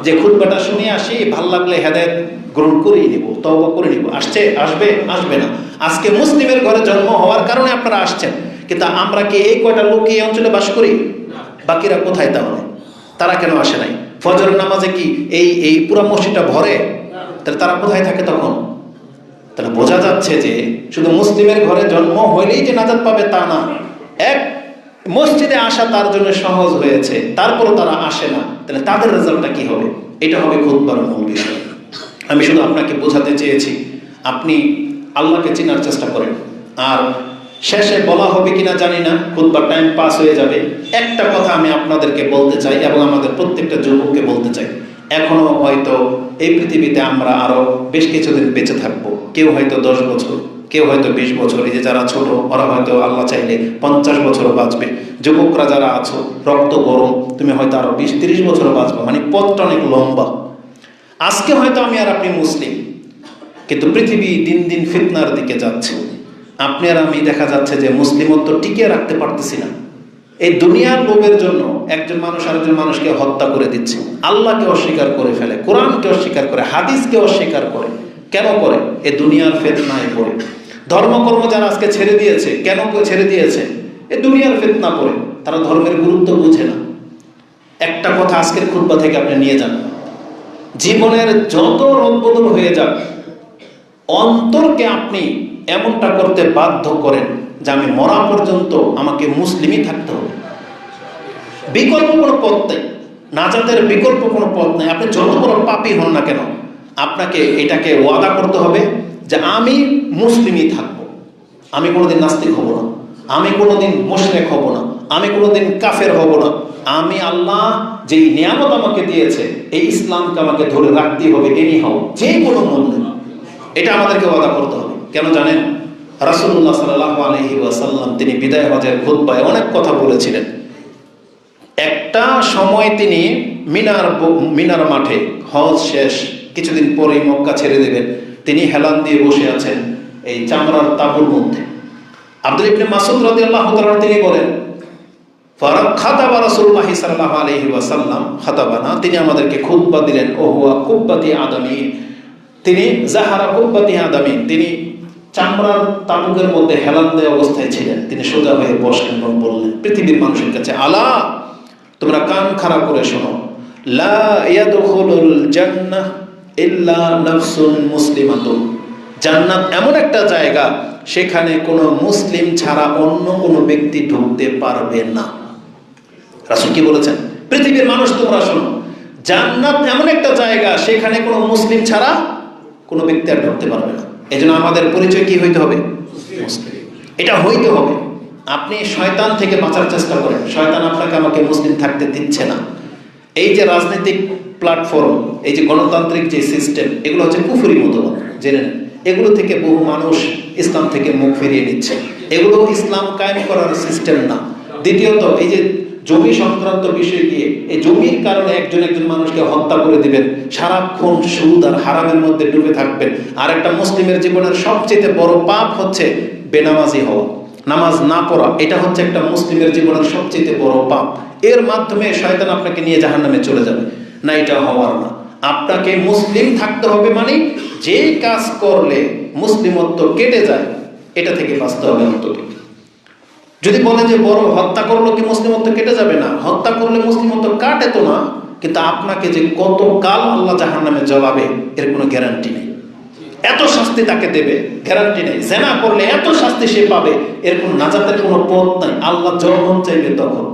যে খুতবাটা শুনে আসি, ভাল লাগলে হেদায়েত গ্রহণ করেই নিব, তওবা করে নিব, আসছে? আসবে? আসবে না। আজকে মুসলিমের ঘরে জন্ম হওয়ার কারণে আপনারা আসছেন। কিন্তু আমরা কি এই কয়টা লোক এই অঞ্চলে বাস করি? বাকিরা কোথায় তাহলে? তারা কেন আসে নাই? ফজরের নামাজে কি এই পুরা মসজিদটা ভরে? তাহলে তারা কোথায় থাকে তখন? তাহলে বোঝা যাচ্ছে যে শুধু মুসলিমের ঘরে জন্ম হইলেই যে নাজাত পাবে তা না। এক মসজিদে আসা তার জন্য সহজ হয়েছে, তারপরও তারা আসে না, তাহলে তাদের রেজাল্টটা কি হবে? এটা হবে খুতবার মূল বিষয়। আমি শুধু আপনাকে বোঝাতে চেয়েছি, আপনি আল্লাহকে চেনার চেষ্টা করেন। আর শেষে বলা হবে কিনা জানি না, খুতবার টাইম পাস হয়ে যাবে। একটা কথা আমি আপনাদেরকে বলতে চাই এবং আমাদের প্রত্যেকটা যুবককে বলতে চাই, এখনো হয়তো এই পৃথিবীতে আমরা আরো বেশ কিছুদিন বেঁচে থাকবো। কেউ হয়তো 10 বছর, কেউ হয়তো 20 বছর। এই যে যারা ছোট, ওরা হয়তো আল্লাহ চাইলে 50 বছরও বাঁচবে। যুবকরা যারা আছো, রক্ত গরম, তুমি হয়তো আরো 20-30 বছরও বাঁচবে। মানে পথটা অনেক লম্বা। আজকে হয়তো আমি আর আপনি মুসলিম, কিন্তু পৃথিবী দিন দিন ফিতনার দিকে যাচ্ছে। আপনি আর আমি দেখা যাচ্ছে যে মুসলিমত্ব টিকিয়ে রাখতে পারতেছি না। এই দুনিয়ার লোভের জন্য একজন মানুষ আরেকজন মানুষকে হত্যা করে দিচ্ছে, আল্লাহকে অস্বীকার করে ফেলে, কোরআনকে অস্বীকার করে, হাদিসকে অস্বীকার করে। কেন করে? এই দুনিয়ার ফিতনায় পড়ে। ধর্মকর্ম যারা আজকে ছেড়ে দিয়েছে, কেন ছেড়ে দিয়েছে? এই দুনিয়ার ফিতনা পড়ে। তারা ধর্মের গুরুত্ব বুঝে না। একটা কথা আজকের খুতবা থেকে আপনি নিয়ে যান, জীবনের যত রদবদল হয়ে যাক, অন্তরকে আপনি এমনটা করতে বাধ্য করেন যে আমি মরা পর্যন্ত আমাকে মুসলিমই থাকতে হবে। বিকল্প কোনো পথ নেই, নাজাতের বিকল্প কোনো পথ নেই। আপনি যত বড় পাপী হন না কেন, আপনাকে এটাকে ওয়াদা করতে হবে যে আমি মুসলিমই থাকবো, আমি কোনোদিন নাস্তিক হব না, আমি কোনোদিন মুশরিক হব না, আমি কোনোদিন কাফের হব না। আমি আল্লাহ যেই নিয়ামত আমাকে দিয়েছে, এই ইসলামকে আমাকে ধরে রাখতেই হবে, এনি হাও, যে কোনো মূল্যে। এটা আমাদেরকে ওয়াদা করতে হবে। কেন জানেন? রাসূলুল্লাহ সাল্লাল্লাহু আলাইহি ওয়াসাল্লাম তিনি বিদায় হজের খুতবায় অনেক কথা বলেছিলেন। একটা সময় তিনি মিনার মাঠে, হজ শেষ কিছুদিন পরেই মক্কা ছেড়ে দেবেন, তিনি হেলান দিয়ে বসে আছেন এই চামড়ার তাঁবুর মধ্যে। আব্দুল ইবনে মাসউদ রাদিয়াল্লাহু তাআলা তিনি বলেন, ফারাখাতাবা রাসূলুল্লাহি সাল্লাল্লাহু আলাইহি ওয়াসাল্লাম খাতাবানা, তিনি আমাদেরকে খুতবা দিলেন। ও হুয়া কুব্বাতি আদামি, তিনি জাহারা কুব্বাতি আদামি, তিনি চামড়ার তাবুকের মধ্যে হেলান দেওয়া অবস্থায় ছিলেন। তিনি সোজা হয়ে বসলেন এবং বললেন পৃথিবীর মানুষের কাছে, আলা, তোমরা কান খাড়া করে শোনো, লা ইয়াদখুলুল জান্নাহ ইল্লা নাফসুন মুসলিমাতুন, জান্নাত এমন একটা জায়গা সেখানে কোনো মুসলিম ছাড়া অন্য কোনো ব্যক্তি ঢুকতে পারবে না। রাসূল কি বলেছেন? পৃথিবীর মানুষ তোমরা শোনো, জান্নাত এমন একটা জায়গা সেখানে কোনো মুসলিম ছাড়া কোনো ব্যক্তি আর ঢুকতে পারবে না। এজন্য আমাদের পরিচয় কি হইতে হবে? মুসলিম। এটা হইতে হবে। আপনি শয়তান থেকে বাঁচার চেষ্টা করেন, শয়তান আপনাকে আমাকে মুসলিম থাকতে দিচ্ছে না। এই যে রাজনৈতিক প্ল্যাটফর্ম, এই যে গণতান্ত্রিক যে সিস্টেম, এগুলো হচ্ছে কুফরি মতবাদ, জেনে নেন। এগুলো থেকে বহু মানুষ ইসলাম থেকে মুখ ফিরিয়ে নিচ্ছে। এগুলো ইসলাম কায়েম করার সিস্টেম না। দ্বিতীয়ত, এই যে জমি সংক্রান্ত বিষয় দিয়ে, এই জমির কারণে একজন মানুষকে হত্যা করে দিবেন, সারাক্ষণ সুদ আর হারামের মধ্যে ডুবে থাকবেন। আর একটা মুসলিমের জীবনের সবচেয়ে বড় পাপ হচ্ছে বেনামাজি হওয়া, নামাজ না পড়া। এটা হচ্ছে একটা মুসলিমের জীবনের সবচেয়ে বড় পাপ। এর মাধ্যমে শয়তান আপনাকে নিয়ে জাহান্নামে চলে যাবে। না, এটা হওয়ার না। আপনাকে মুসলিম থাকতে হবে, মানে যে কাজ করলে মুসলিমত্ব কেটে যায় এটা থেকে বাঁচতে হবে অন্তত। যদি বলে যে বড় হত্যা করলো কি মুসলিমত্ব কেটে যাবে? না, হত্যা করলে মুসলিমত্ব কাটে তো না, কিন্তু আপনাকে যে কত কাল আল্লাহ জাহান্নামে জ্বালাবে এর কোনো গ্যারান্টি নেই। এত শাস্তি তাকে দেবে, গ্যারান্টি নেই। জেনা করলে এত শাস্তি সে পাবে, এর কোনো নাজাতের কোনো পথ নাই। আল্লাহ যখন চাইবে তখন।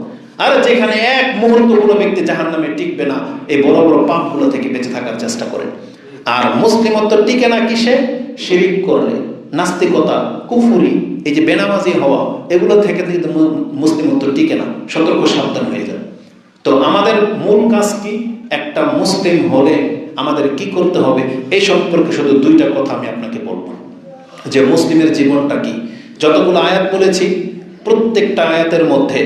আর যেখানে এক মুহূর্ত কোনো ব্যক্তি জাহান্নামে টিকবে না, এই বড় বড় পাপগুলো থেকে বেঁচে থাকার চেষ্টা করেন। আর মুসলিমত্ব টিকে না কিসে? শিরিক করলে, নাস্তিকতা, কুফুরি, এই যে বেনামাজি হওয়া, এগুলো থেকে কিন্তু মুসলিমত্ব টিকে না। সতর্ক সাবধান হয়ে যাবে। তো আমাদের মূল কাজ কি? একটা মুসলিম হলে আমাদের কি করতে হবে এই সম্পর্কে শুধু দুইটা কথা আমি আপনাকে বলবো, যে মুসলিমের জীবনটা কি। যতগুলো আয়াত বলেছি, প্রত্যেকটা আয়াতের মধ্যে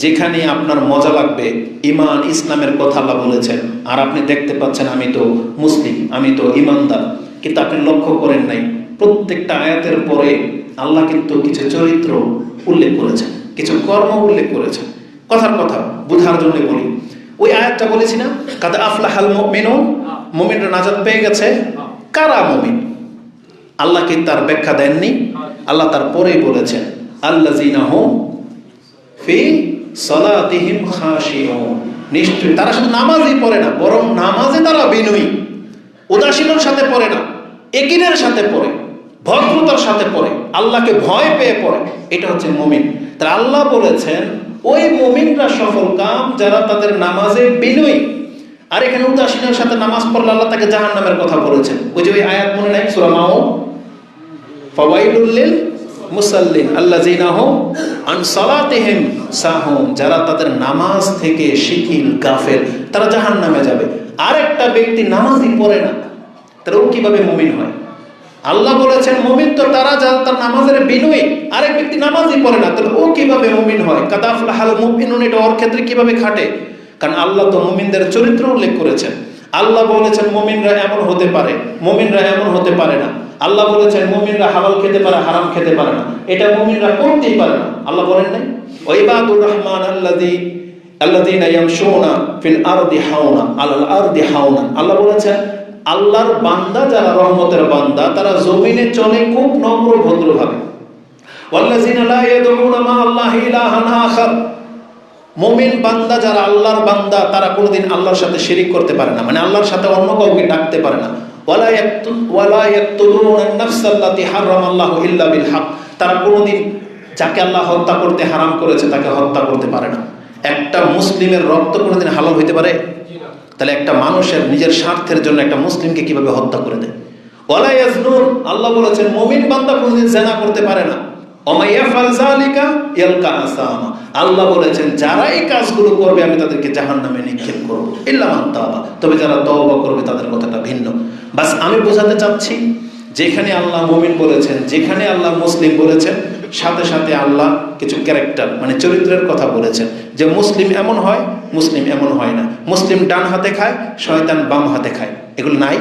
যেখানে আপনার মজা লাগবে ইমান ইসলামের কথা আল্লাহ বলেছেন, আর আপনি দেখতে পাচ্ছেন আমি তো মুসলিম, আমি তো ইমানদার, কিন্তু আপনি লক্ষ্য করেন নাই প্রত্যেকটা আয়াতের পরে আল্লাহ কিন্তু কিছু চরিত্র উল্লেখ করেছেন, কিছু কর্ম উল্লেখ করেছেন। কথার কথা বুঝার জন্য বলি, ওই আয়াতটা বলেছি না, কাদ আফলাহাল মুমিনুন, মুমিনরা নাজাত পেয়ে গেছে। কারা মুমিন? আল্লাহ কি তার ব্যাখ্যা দেননি? আল্লাহ তার পরেই বলেছেন, আল্লাযীনা হুম ফি সালাতিহিম খাশিউন, নিশ্চয়ই তারা শুধু নামাজই পড়ে না, বরং নামাজে তারা বিনয়ী, উদাসীনের সাথে পড়ে না, একিনের সাথে পড়ে, ভদ্রতার সাথে পড়ে, আল্লাহকে ভয় পেয়ে পড়ে। এটা হচ্ছে মুমিন। তারা আল্লাহ বলেছেন ওই মুমিনরা সফল কাম যারা তাদের নামাজে বিনয়ী। আর এখানে উদাসীনের সাথে নামাজ পড়লে আল্লাহ তাকে জাহান্নামের কথা বলেছেন। ওই যে ওই আয়াত মনে নাই সূরা মাউন, ফাওয়াইলুল লিল মুসাল্লিন আল্লাযীনা হুম আন সালাতিহিম সাহুন, যারা তাদের নামাজ থেকে শিথিল গাফেল, তারা জাহান্নামে যাবে। আরেকটা ব্যক্তি নামাজই পড়ে না, তারা ও কিভাবে মুমিন হয়? আল্লাহ বলেছেন মুমিন তো তারা যারা তার নামাজের বিনয়ী। আরেক ব্যক্তি নামাজই পড়ে না, তাহলে ও কিভাবে মুমিন হয়? কাদ আফলাহাল মুমিনুন, এটা ওর ক্ষেত্রে কিভাবে খাটে? কারণ আল্লাহ তো মুমিনদের চরিত্র উল্লেখ করেছেন। আল্লাহ বলেছেন মুমিনরা এমন হতে পারে, মুমিনরা এমন হতে পারে না। আল্লাহ বলেছেন মুমিনরা হালাল খেতে পারে, হারাম খেতে পারে না, এটা মুমিনরা করতেই পারে না। আল্লাহ বলেন নাই ওয়াইবাদুর রহমান আল্লাযীনা ইয়ামশুনা ফিল আরদি হাওনা আলাল আরদি হাওনা। আল্লাহ বলেছেন আল্লাহর বান্দা যারা রহমতের বান্দা, তারা জমিনে চলে খুব নম্র ভদ্রভাবে। ওয়াল্লাযীনা লা ইয়াদউনা মা আল্লাহি ইলাহান আখার মুমিন বান্দা যারা আল্লাহর বান্দা তারা কোনোদিন আল্লাহর সাথে শিরিক করতে পারে না, মানে আল্লাহর সাথে অন্য কাউকে ডাকতে পারে না। ওয়ালা ইয়াকতুলুনা আন-নাফসাল্লাতী হারামাল্লাহু ইল্লা বিল হক, তারা কোনোদিন যাকে আল্লাহ হত্যা করতে হারাম করেছে তাকে হত্যা করতে পারে না। একটা মুসলিমের রক্ত কোনোদিন হালাল হইতে পারে? তাহলে একটা মানুষের নিজের স্বার্থের জন্য একটা মুসলিমকে কিভাবে হত্যা করে দেয়? ওয়ালা ইয়াজনুন, আল্লাহ বলেছেন মুমিন বান্দা কোনোদিন জিনা করতে পারে না। ওয়া মান ইয়াফআল যালিকা ইয়ালকা আসামা, আল্লাহ বলেছেন যারা এই কাজগুলো করবে আমি তাদেরকে জাহান্নামে নিক্ষেপ করব, ইল্লা মান তাবা, তবে যারা তওবা করবে তাদের কথাটা ভিন্ন। বাস আমি বোঝাতে চাচ্ছি, যেখানে আল্লাহ মুমিন বলেছেন, যেখানে আল্লাহ মুসলিম বলেছেন, সাথে সাথে আল্লাহ কিছু ক্যারেক্টার মানে চরিত্রের কথা বলেছেন, যে মুসলিম এমন হয়, মুসলিম এমন হয় না, মুসলিম ডান হাতে খায়, শয়তান বাম হাতে খায়, এগুলো নাই।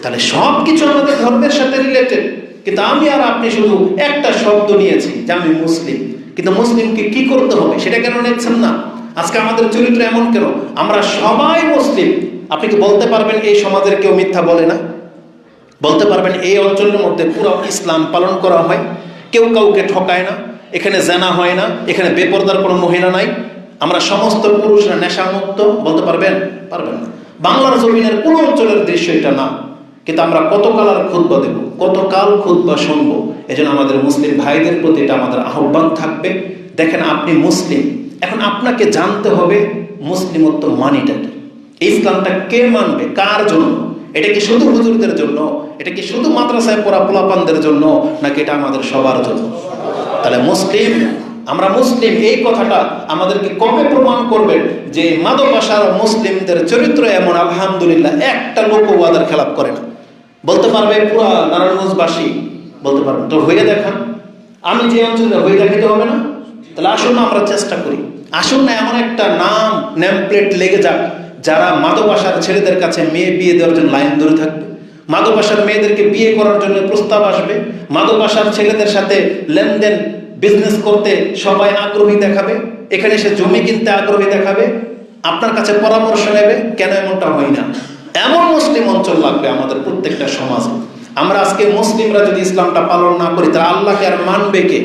তাহলে সব কিছু আমাদের ধর্মের সাথে রিলেটেড, কিন্তু আমি আর আপনি শুধু একটা শব্দ নিয়েছি যে আমি মুসলিম, কিন্তু মুসলিমকে কি করতে হবে সেটা কেন নিচ্ছেন না? আজকে আমাদের চরিত্র এমন কেন? আমরা সবাই মুসলিম। আপনি কি বলতে পারবেন এই সমাজের কেউ মিথ্যা বলে না? বলতে পারবেন এই অঞ্চলের মধ্যে পুরো ইসলাম পালন করা হয়, কেউ কাউকে ঠকায় না, এখানে জানা হয় না, এখানে বেপরদার কোনো মহিলা নাই, আমরা সমস্ত পুরুষরা নেশামুক্ত, বলতে পারবেন? পারবেন না। বাংলার জমিনের কোন অঞ্চলের দৃশ্য এটা না, কিন্তু আমরা কতকাল আর খুতবা দেব, কতকাল খুতবা শুনবো? এজন্য আমাদের মুসলিম ভাইদের প্রতি এটা আমাদের আহ্বান থাকবে। দেখেন আপনি মুসলিম, এখন আপনাকে জানতে হবে মুসলিমত্ব মানিটা কি, ইসলামটা কে মানবে, কার জন্য? এটা কি শুধু হুজুরদের জন্য? এটা কি শুধু মাদ্রাসায় পড়া পোলাপানদের জন্য, নাকি এটা আমাদের সবার জন্য? তাহলে মুসলিম, আমরা মুসলিম এই কথাটা আমাদেরকে কবে প্রমাণ করবেন যে মাদকাসার মুসলিমদের চরিত্র এমন? আলহামদুলিল্লাহ একটা লোক ওয়াদার খেলাপ করে না। বলতে পারবে পুরা নারায়ণগঞ্জবাসী? বলতে পারবে? তো হয়ে দেখান। আমি যে অঞ্চলে হয়ে দেখাতে হবে না? তাহলে আসুন না আমরা চেষ্টা করি, আসুন না এমন একটা নেম প্লেট লেগে যাক যারা মাদকাসার ছেলেদের কাছে মেয়ে বিয়ে দেওয়ার জন্য লাইন ধরে থাকবে, মাদকাসার মেয়েদেরকে বিয়ে করার জন্য প্রস্তাব আসবে, মাদকাসার ছেলেদের সাথে লেনদেন বিজনেস করতে সবাই আগ্রহী দেখাবে, এখানে সে জমি কিনতে আগ্রহী দেখাবে, আপনার কাছে পরামর্শ নেবে। কেন এমনটা হয় না? এমন মুসলিম অঞ্চল লাগবে আমাদের প্রত্যেকটা সমাজে। আমরা আজকে মুসলিমরা যদি ইসলামটা পালন না করি তাহলে আল্লাহকে আর মানবে কে?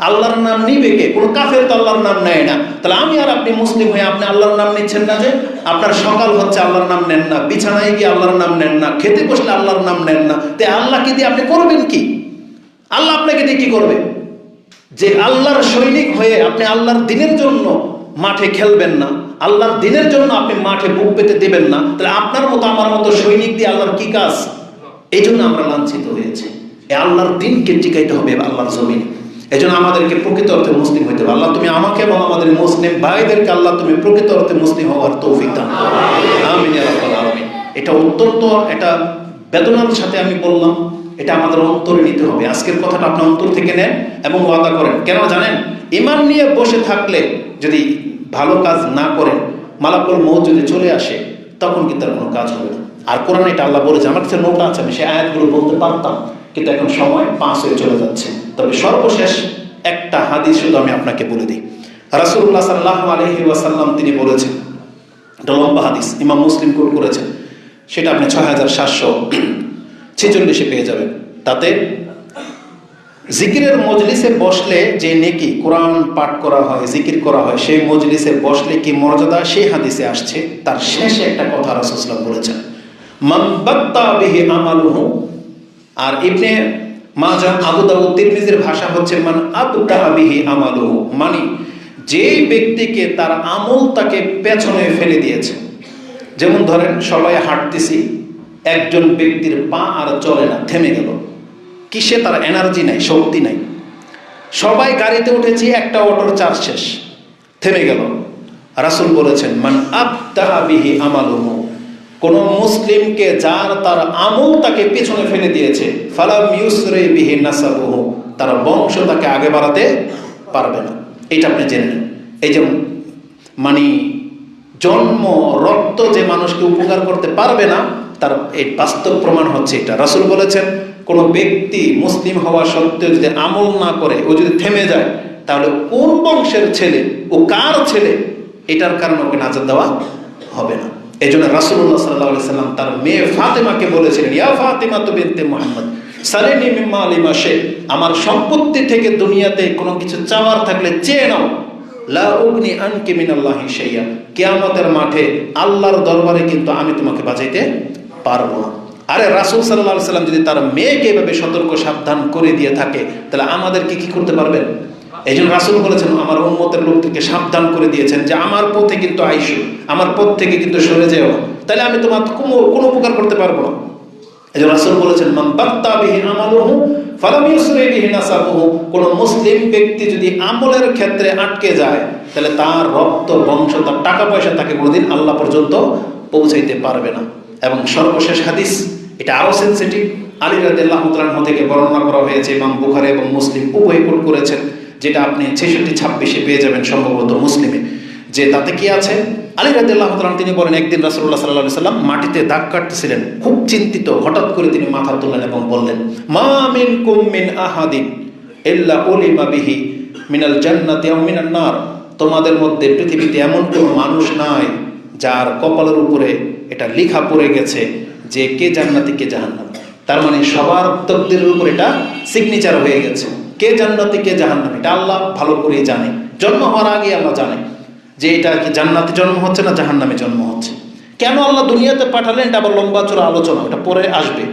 আল্লাহর নাম নিবে কে? কোনো কাফের তো আল্লাহর নাম নেয় না। তাহলে আমি আর আপনি মুসলিম হয়ে আপনি আল্লাহর নাম নিচ্ছেন না, যে আপনার সকাল হচ্ছে আল্লাহর নাম নেন না, বিছানায় গিয়ে আল্লাহর নাম নেন না, খেতে বসলে আল্লাহর নাম নেন না, তে আল্লাহকে দিয়ে আপনি করবেন কি? আল্লাহ আপনাকে দিয়ে কি করবে? যে আল্লাহর সৈনিক হয়ে আপনি আল্লাহর দিনের জন্য মাঠে খেলবেন না, আল্লাহর দিনের জন্য আপনি মাঠে বুক পেতে দেবেন না, তাহলে আপনার মতো আমার মতো সৈনিক দিয়ে আল্লাহর কি কাজ? এই জন্য আমরা লাঞ্ছিত হয়েছি। এই আল্লাহর দিনকে টিকাইতে হবে আল্লাহর জমিনে। এই জন্য আমাদেরকে প্রকৃত অর্থে মুসলিম হইতে হবে। আল্লাহ তুমি আমাকে এবং আমাদের মুসলিম ভাইদেরকে আল্লাহ তুমি প্রকৃত অর্থে মুসলিম হওয়ার তৌফিক দান করো। আমিন ইয়া রাব্বাল আলামিন। এটা অত্যন্ত এটা বেদনার সাথে আমি বললাম, এটা আমাদের অন্তরে নিতে হবে। আজকের কথাটা আপনি অন্তর থেকে নেন এবং ওয়াদা করেন। কেন জানেন? ঈমান নিয়ে বসে থাকলে যদি ভালো কাজ না করেন, মালাকুল মউত যদি চলে আসে তখন কিন্তু তার কোনো কাজ হবে না। আর কোরআনে এটা আল্লাহ বলেছে, আমার কাছে নোট আছে, আমি সেই আয়াতগুলো বলতে পারতাম, কিন্তু এখন সময় পাস হয়ে চলে যাচ্ছে। তবে সর্বশেষ একটা হাদিস শুধু আমি আপনাকে বলে দিই। রাসূলুল্লাহ সাল্লাল্লাহু আলাইহি ওয়াসাল্লাম তিনি বলেছেন, এটা লম্বা হাদিস, ইমাম মুসলিম কোট করেছেন, সেটা আপনি 6746 পেয়ে যাবেন। তাতে জিকিরের মজলিসে বসলে যে নেকি, কোরআন পাঠ করা হয়, জিকির করা হয়, সেই মজলিসে বসলে কি মর্যাদা সেই হাদিসে আসছে। তার শেষে একটা কথা রাসূল সাল্লাল্লাহু আলাইহি ওয়াসাল্লাম বলেছেন, মান বাত্তা বিহি আমালুহু, আর ইবনে মাজাহ, আবু দাউদ, তিরমিজির ভাষা হচ্ছে মান আবতা বিহি আমালুহু, মানে যেই ব্যক্তিকে তার আমল তাকে পেছনে ফেলে দিয়েছে। যেমন ধরেন সবাই হাঁটতেছি, একজন ব্যক্তির পা আর চলে না, থেমে গেল। কিসে? তার এনার্জি নাই, শক্তি নাই। সবাই গাড়িতে উঠেছি, একটা অটোর চার্জ শেষ, থেমে গেল। রাসূল বলেছেন মান আবতা বিহি আমালুহু, কোন মুসলিমকে যার তার আমল তাকে পেছনে ফেলে দিয়েছে, ফালাম ইউসরি বিহি নাসাবুহু, তার বংশ তাকে আগে বাড়াতে পারবে না। এটা আপনি জেনে নেন। এই যে মানে জন্ম রক্ত যে মানুষকে উপকার করতে পারবে না, তার এই বাস্তব প্রমাণ হচ্ছে এটা। রাসূল বলেছেন কোন ব্যক্তি মুসলিম হওয়া সত্ত্বেও যদি আমল না করে, ও যদি থেমে যায়, তাহলে কোন বংশের ছেলে, ও কার ছেলে, এটার কারণে ওকে নাজাত দেওয়া হবে না। এই জন্য রাসূলুল্লাহ সাল্লাল্লাহু আলাইহি ওয়াসাল্লাম তার মেয়ে ফাতেমাকে বলেছিলেন, ইয়া ফাতিমা বিনতে মুহাম্মদ সালিনি মিম্মা লিমা শে, আমার সম্পত্তি থেকে দুনিয়াতে কোনো কিছু চাওয়ার থাকলে চেয়ে নাও, লা উগনি আনকি মিনাল্লাহি শাইআ, কিয়ামতের মাঠে আল্লাহর দরবারে কিন্তু আমি তোমাকে বাঁচাইতে পারবো না। আরে রাসূল সাল্লাল্লাহু আলাইহি সাল্লাম যদি তার মেয়েকে এভাবে সতর্ক সাবধান করে দিয়ে থাকে, তাহলে আমাদেরকে কি করতে পারবেন? এই জন্য রাসূল বলেছেন, আমার উম্মতের লোকদেরকে সাবধান করে দিয়েছেন যে আমার পথে কিন্তু আইসো, আমার পথ থেকে কিন্তু সরে যেও, তাহলে আমি তোমার কোনো উপকার করতে পারবো না। এই জন্য রাসূল বলেছেন, মান বাত্তা বিহি আমালুহু ফালাম ইউসরি বিহি নাসাবুহু, কোন মুসলিম ব্যক্তি যদি আমলের ক্ষেত্রে আটকে যায়, তাহলে তার রক্ত বংশ, তার টাকা পয়সা তাকে কোনোদিন আল্লাহ পর্যন্ত পৌঁছাইতে পারবে না। এবং সর্বশেষ হাদিস, এটা আরো সেনসিটিভ, আলী রাদিয়াল্লাহু তাআলা আনহু থেকে বর্ণনা করা হয়েছে, ইমাম বুখারী এবং মুসলিম উভয় কোট করেছেন, যেটা আপনি 66-26 পেয়ে যাবেন সম্ভবত মুসলিমে। যে তাতে কি আছে, আলী রাদিয়াল্লাহু তাআলা তিনি বলেন, একদিন রাসূলুল্লাহ সাল্লাল্লাহু আলাইহি সাল্লাম মাটিতে দাগ কাটতেছিলেন, খুব চিন্তিত। হঠাৎ করে তিনি মাথা তুললেন এবং বললেন, মা মিনকুম মিন আহাদিন ইল্লা উলিমা বিহি মিনাল জান্নাতি আও মিনান নার, তোমাদের মধ্যে পৃথিবীতে এমন কোনো মানুষ নাই যার কপালের উপরে এটা লেখা পড়ে গেছে যে কে জান্নাতি কে জাহান্নামী। তার মানে সবার তকদিরের উপর এটা সিগনেচার হয়ে গেছে, কে জান্নাতি কে জাহান্নামী, এটা আল্লাহ ভালো করে জানে। জন্ম হওয়ার আগে আল্লাহ জানে যে এটা কি জান্নাতে জন্ম হচ্ছে না জাহান্নামে জন্ম হচ্ছে। কেন আল্লাহ দুনিয়াতে পাঠালেন এটা আবার লম্বা চড়া আলোচনা, ওটা পরে আসবে।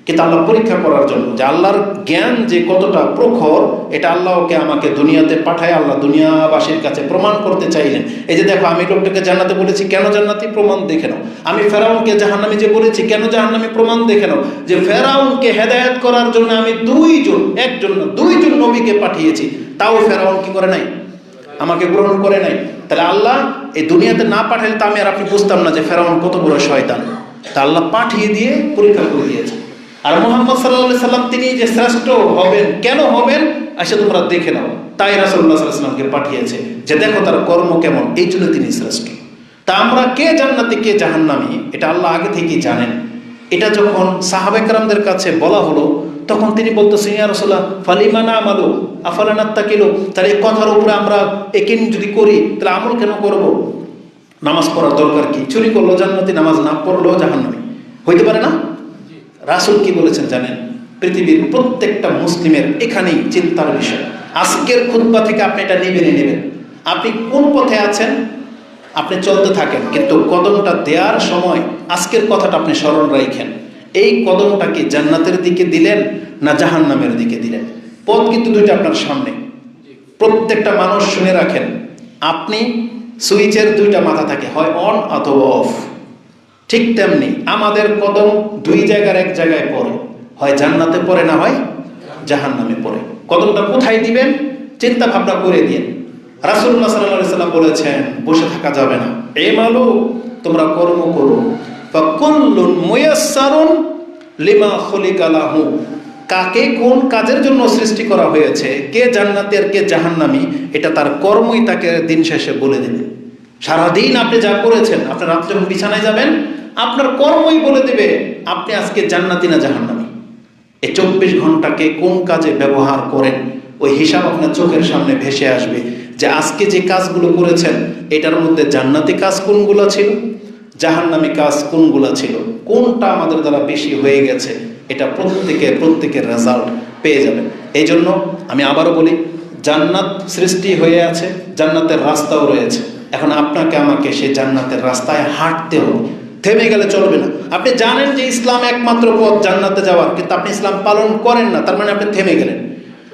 কিন্তু আল্লাহ পরীক্ষা করার জন্য যে আল্লাহর জ্ঞান যে কতটা প্রখর, এটা আল্লাহকে আমাকে দুনিয়াতে পাঠায় আল্লাহ দুনিয়াবাসীর কাছে প্রমাণ করতে চাইলেন। এই যে দেখো, আমি লোকটাকে জান্নাতে বলেছি, কেন জান্নাতি, প্রমাণ দেখে নাও। আমি ফেরাউনকে জাহান্নামী যে বলেছি, কেন জাহান্নামী, প্রমাণ দেখে নাও। যে ফেরাউনকে হেদায়েত করার জন্য আমি দুইজন নবীকে পাঠিয়েছি, তাও ফেরাউন কি করে নাই, আমাকে গ্রহণ করে নাই। তাহলে আল্লাহ এই দুনিয়াতে না পাঠালে তো আমি আর আপনি বুঝতাম না যে ফেরাউন কত বড় শয়তান। তা আল্লাহ পাঠিয়ে দিয়ে পরীক্ষা করে দিয়েছে। আর মুহাম্মদ সাল্লাল্লাহু আলাইহি সাল্লাম তিনি যে শ্রেষ্ঠ হবেন, কেন হবেন, আসলে তোমরা দেখে নাও। তাই রাসূলুল্লাহ সাল্লাল্লাহু আলাইহি সাল্লামকে পাঠিয়েছে যে দেখো তার কর্ম কেমন, এই জন্য তিনি শ্রেষ্ঠ। তা আমরা কে জান্নাতি কে জাহান্নামী এটা আল্লাহ আগে থেকেই জানেন। এটা যখন সাহাবায়ে কেরামদের কাছে বলা হলো, তখন তিনি বলতেছেন, ইয়া রাসূলুল্লাহ ফালিমা না'মালু আফালা নাত্তাকিলু, তাহলে এই কথার উপরে আমরা একিন যদি করি তাহলে আমল কেন করব? নামাজ পড়ার দরকার কি? চুরি করলো জান্নাতি, নামাজ না পড়লেও জাহান্নামী হইতে পারে না? রাসূল কি বলেছেন জানেন? পৃথিবীর প্রত্যেকটা মুসলিমের এখানেই চিন্তার বিষয়। আজকের খুতবা থেকে আপনি এটা নেবেন। আপনি কোন পথে আছেন আপনি চলতে থাকেন, কিন্তু কদমটা দেওয়ার সময় আজকের কথাটা আপনি স্মরণ রাখেন। এই কদমটা কি জান্নাতের দিকে দিলেন না জাহান্নামের দিকে দিলেন? পথ কিন্তু দুইটা আপনার সামনে। প্রত্যেকটা মানুষ শুনে রাখেন, আপনি সুইচের দুইটা মাথা থাকে, হয় অন অথবা অফ। ঠিক তেমনি আমাদের কদম দুই জায়গার এক জায়গায় পড়ে, হয় জান্নাতে পড়ে না হয় জাহান্নামে পড়ে। কদমটা কোথায় দিবেন চিন্তা ভাবনা করে দিন। রাসূলুল্লাহ সাল্লাল্লাহু আলাইহি সাল্লাম বলেছেন, বসে থাকা যাবে না, আমালু, তোমরা কর্ম করো। ফাকুল্লুন মুয়াসসারুন লিমা খুলিকা লাহু, কাকে কোন কাজের জন্য সৃষ্টি করা হয়েছে, কে জান্নাতি আর কে জাহান্নামী, এটা তার কর্মই তাকে দিন শেষে বলে দেবে। সারাদিন আপনি যা করেছেন, আপনি রাত্রে যখন বিছানায় যাবেন আপনার কর্মই বলে দেবে আপনি আজকে জান্নাতি না জাহান্নামী। এই 24 ঘন্টাকে কোন কাজে ব্যবহার করেন, ওই হিসাব আপনার চোখের সামনে ভেসে আসবে যে আজকে যে কাজগুলো করেছেন এটার মধ্যে জান্নাতি কাজ কোনগুলো ছিল, জাহান্নামী কাজ কোনগুলো ছিল, কোনটা আমাদের দ্বারা বেশি হয়ে গেছে, এটা প্রত্যেকের রেজাল্ট পেয়ে যাবেন। এই জন্য আমি আবারও বলি, জান্নাত সৃষ্টি হয়ে আছে, জান্নাতের রাস্তাও রয়েছে। এখন আপনাকে আমাকে সেই জান্নাতের রাস্তায় হাঁটতে হবে, থেমে গেলে চলবে না। আপনি জানেন যে ইসলাম একমাত্র পথ জান্নাতে যাওয়ার, কিন্তু আপনি ইসলাম পালন করেন না, তার মানে আপনি থেমে গেলেন।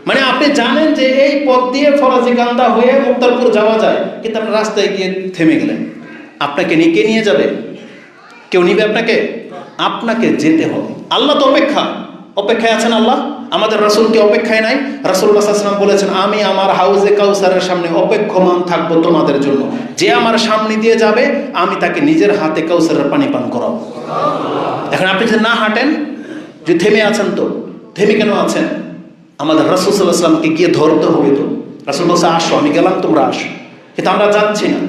মানে আপনি জানেন যে এই পথ দিয়ে ফরাজিকান্দা হয়ে মুক্তারপুর যাওয়া যায়, কিন্তু আপনি রাস্তায় গিয়ে থেমে গেলেন। আপনাকে কে নিয়ে যাবে? কেউ নিবে আপনাকে? আপনাকে যেতে হবে। আল্লাহ তো অপেক্ষায় আছেন। আল্লাহ আমাদের রাসূলকে অপেক্ষায় নাই। রাসূলুল্লাহ সাল্লাল্লাহু আলাইহি ওয়াসাল্লাম বলেছেন, আমি আমার হাউজে কাউসারের সামনে অপেক্ষমান থাকবো তোমাদের জন্য। যে আমার সামনে দিয়ে যাবে আমি তাকে নিজের হাতে কাউসারের পানি পান করাবো। এখন আপনি যদি না হাঁটেন, যে থেমে আছেন, তো থেমে কেন আছেন? আমাদের রাসূল সাল্লাল্লাহু আলাইহি ওয়াসাল্লামকে গিয়ে ধরতে হবে। তো রাসূল বলছে, আসো, আমি গেলাম, তোমরা আসো। কিন্তু আমরা যাচ্ছি না।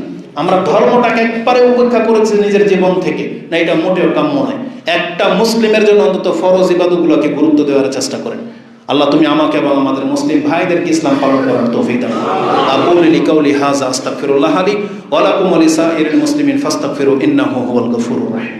আমরা ধর্মটাকে একবারে উপেক্ষা করেছি নিজের জীবন থেকে, না, এটা মোটেও কাম্য নয়। একটা মুসলিমের জন্য অন্তত ফরজ ইবাদতগুলোকে গুরুত্ব দেওয়ার চেষ্টা করেন। আল্লাহ তুমি আমাকে এবং আমাদের মুসলিম ভাইদেরকে ইসলাম পালন করার তৌফিক দান। আকুলু লিকাউলি হাযা আস্তাগফিরুল্লাহ লি ওয়া লাকুম ওয়া লিসাইরিল মুসলিমিন ফাস্তাগফিরু ইন্নাহু হুয়াল গফুরুর রাহিম।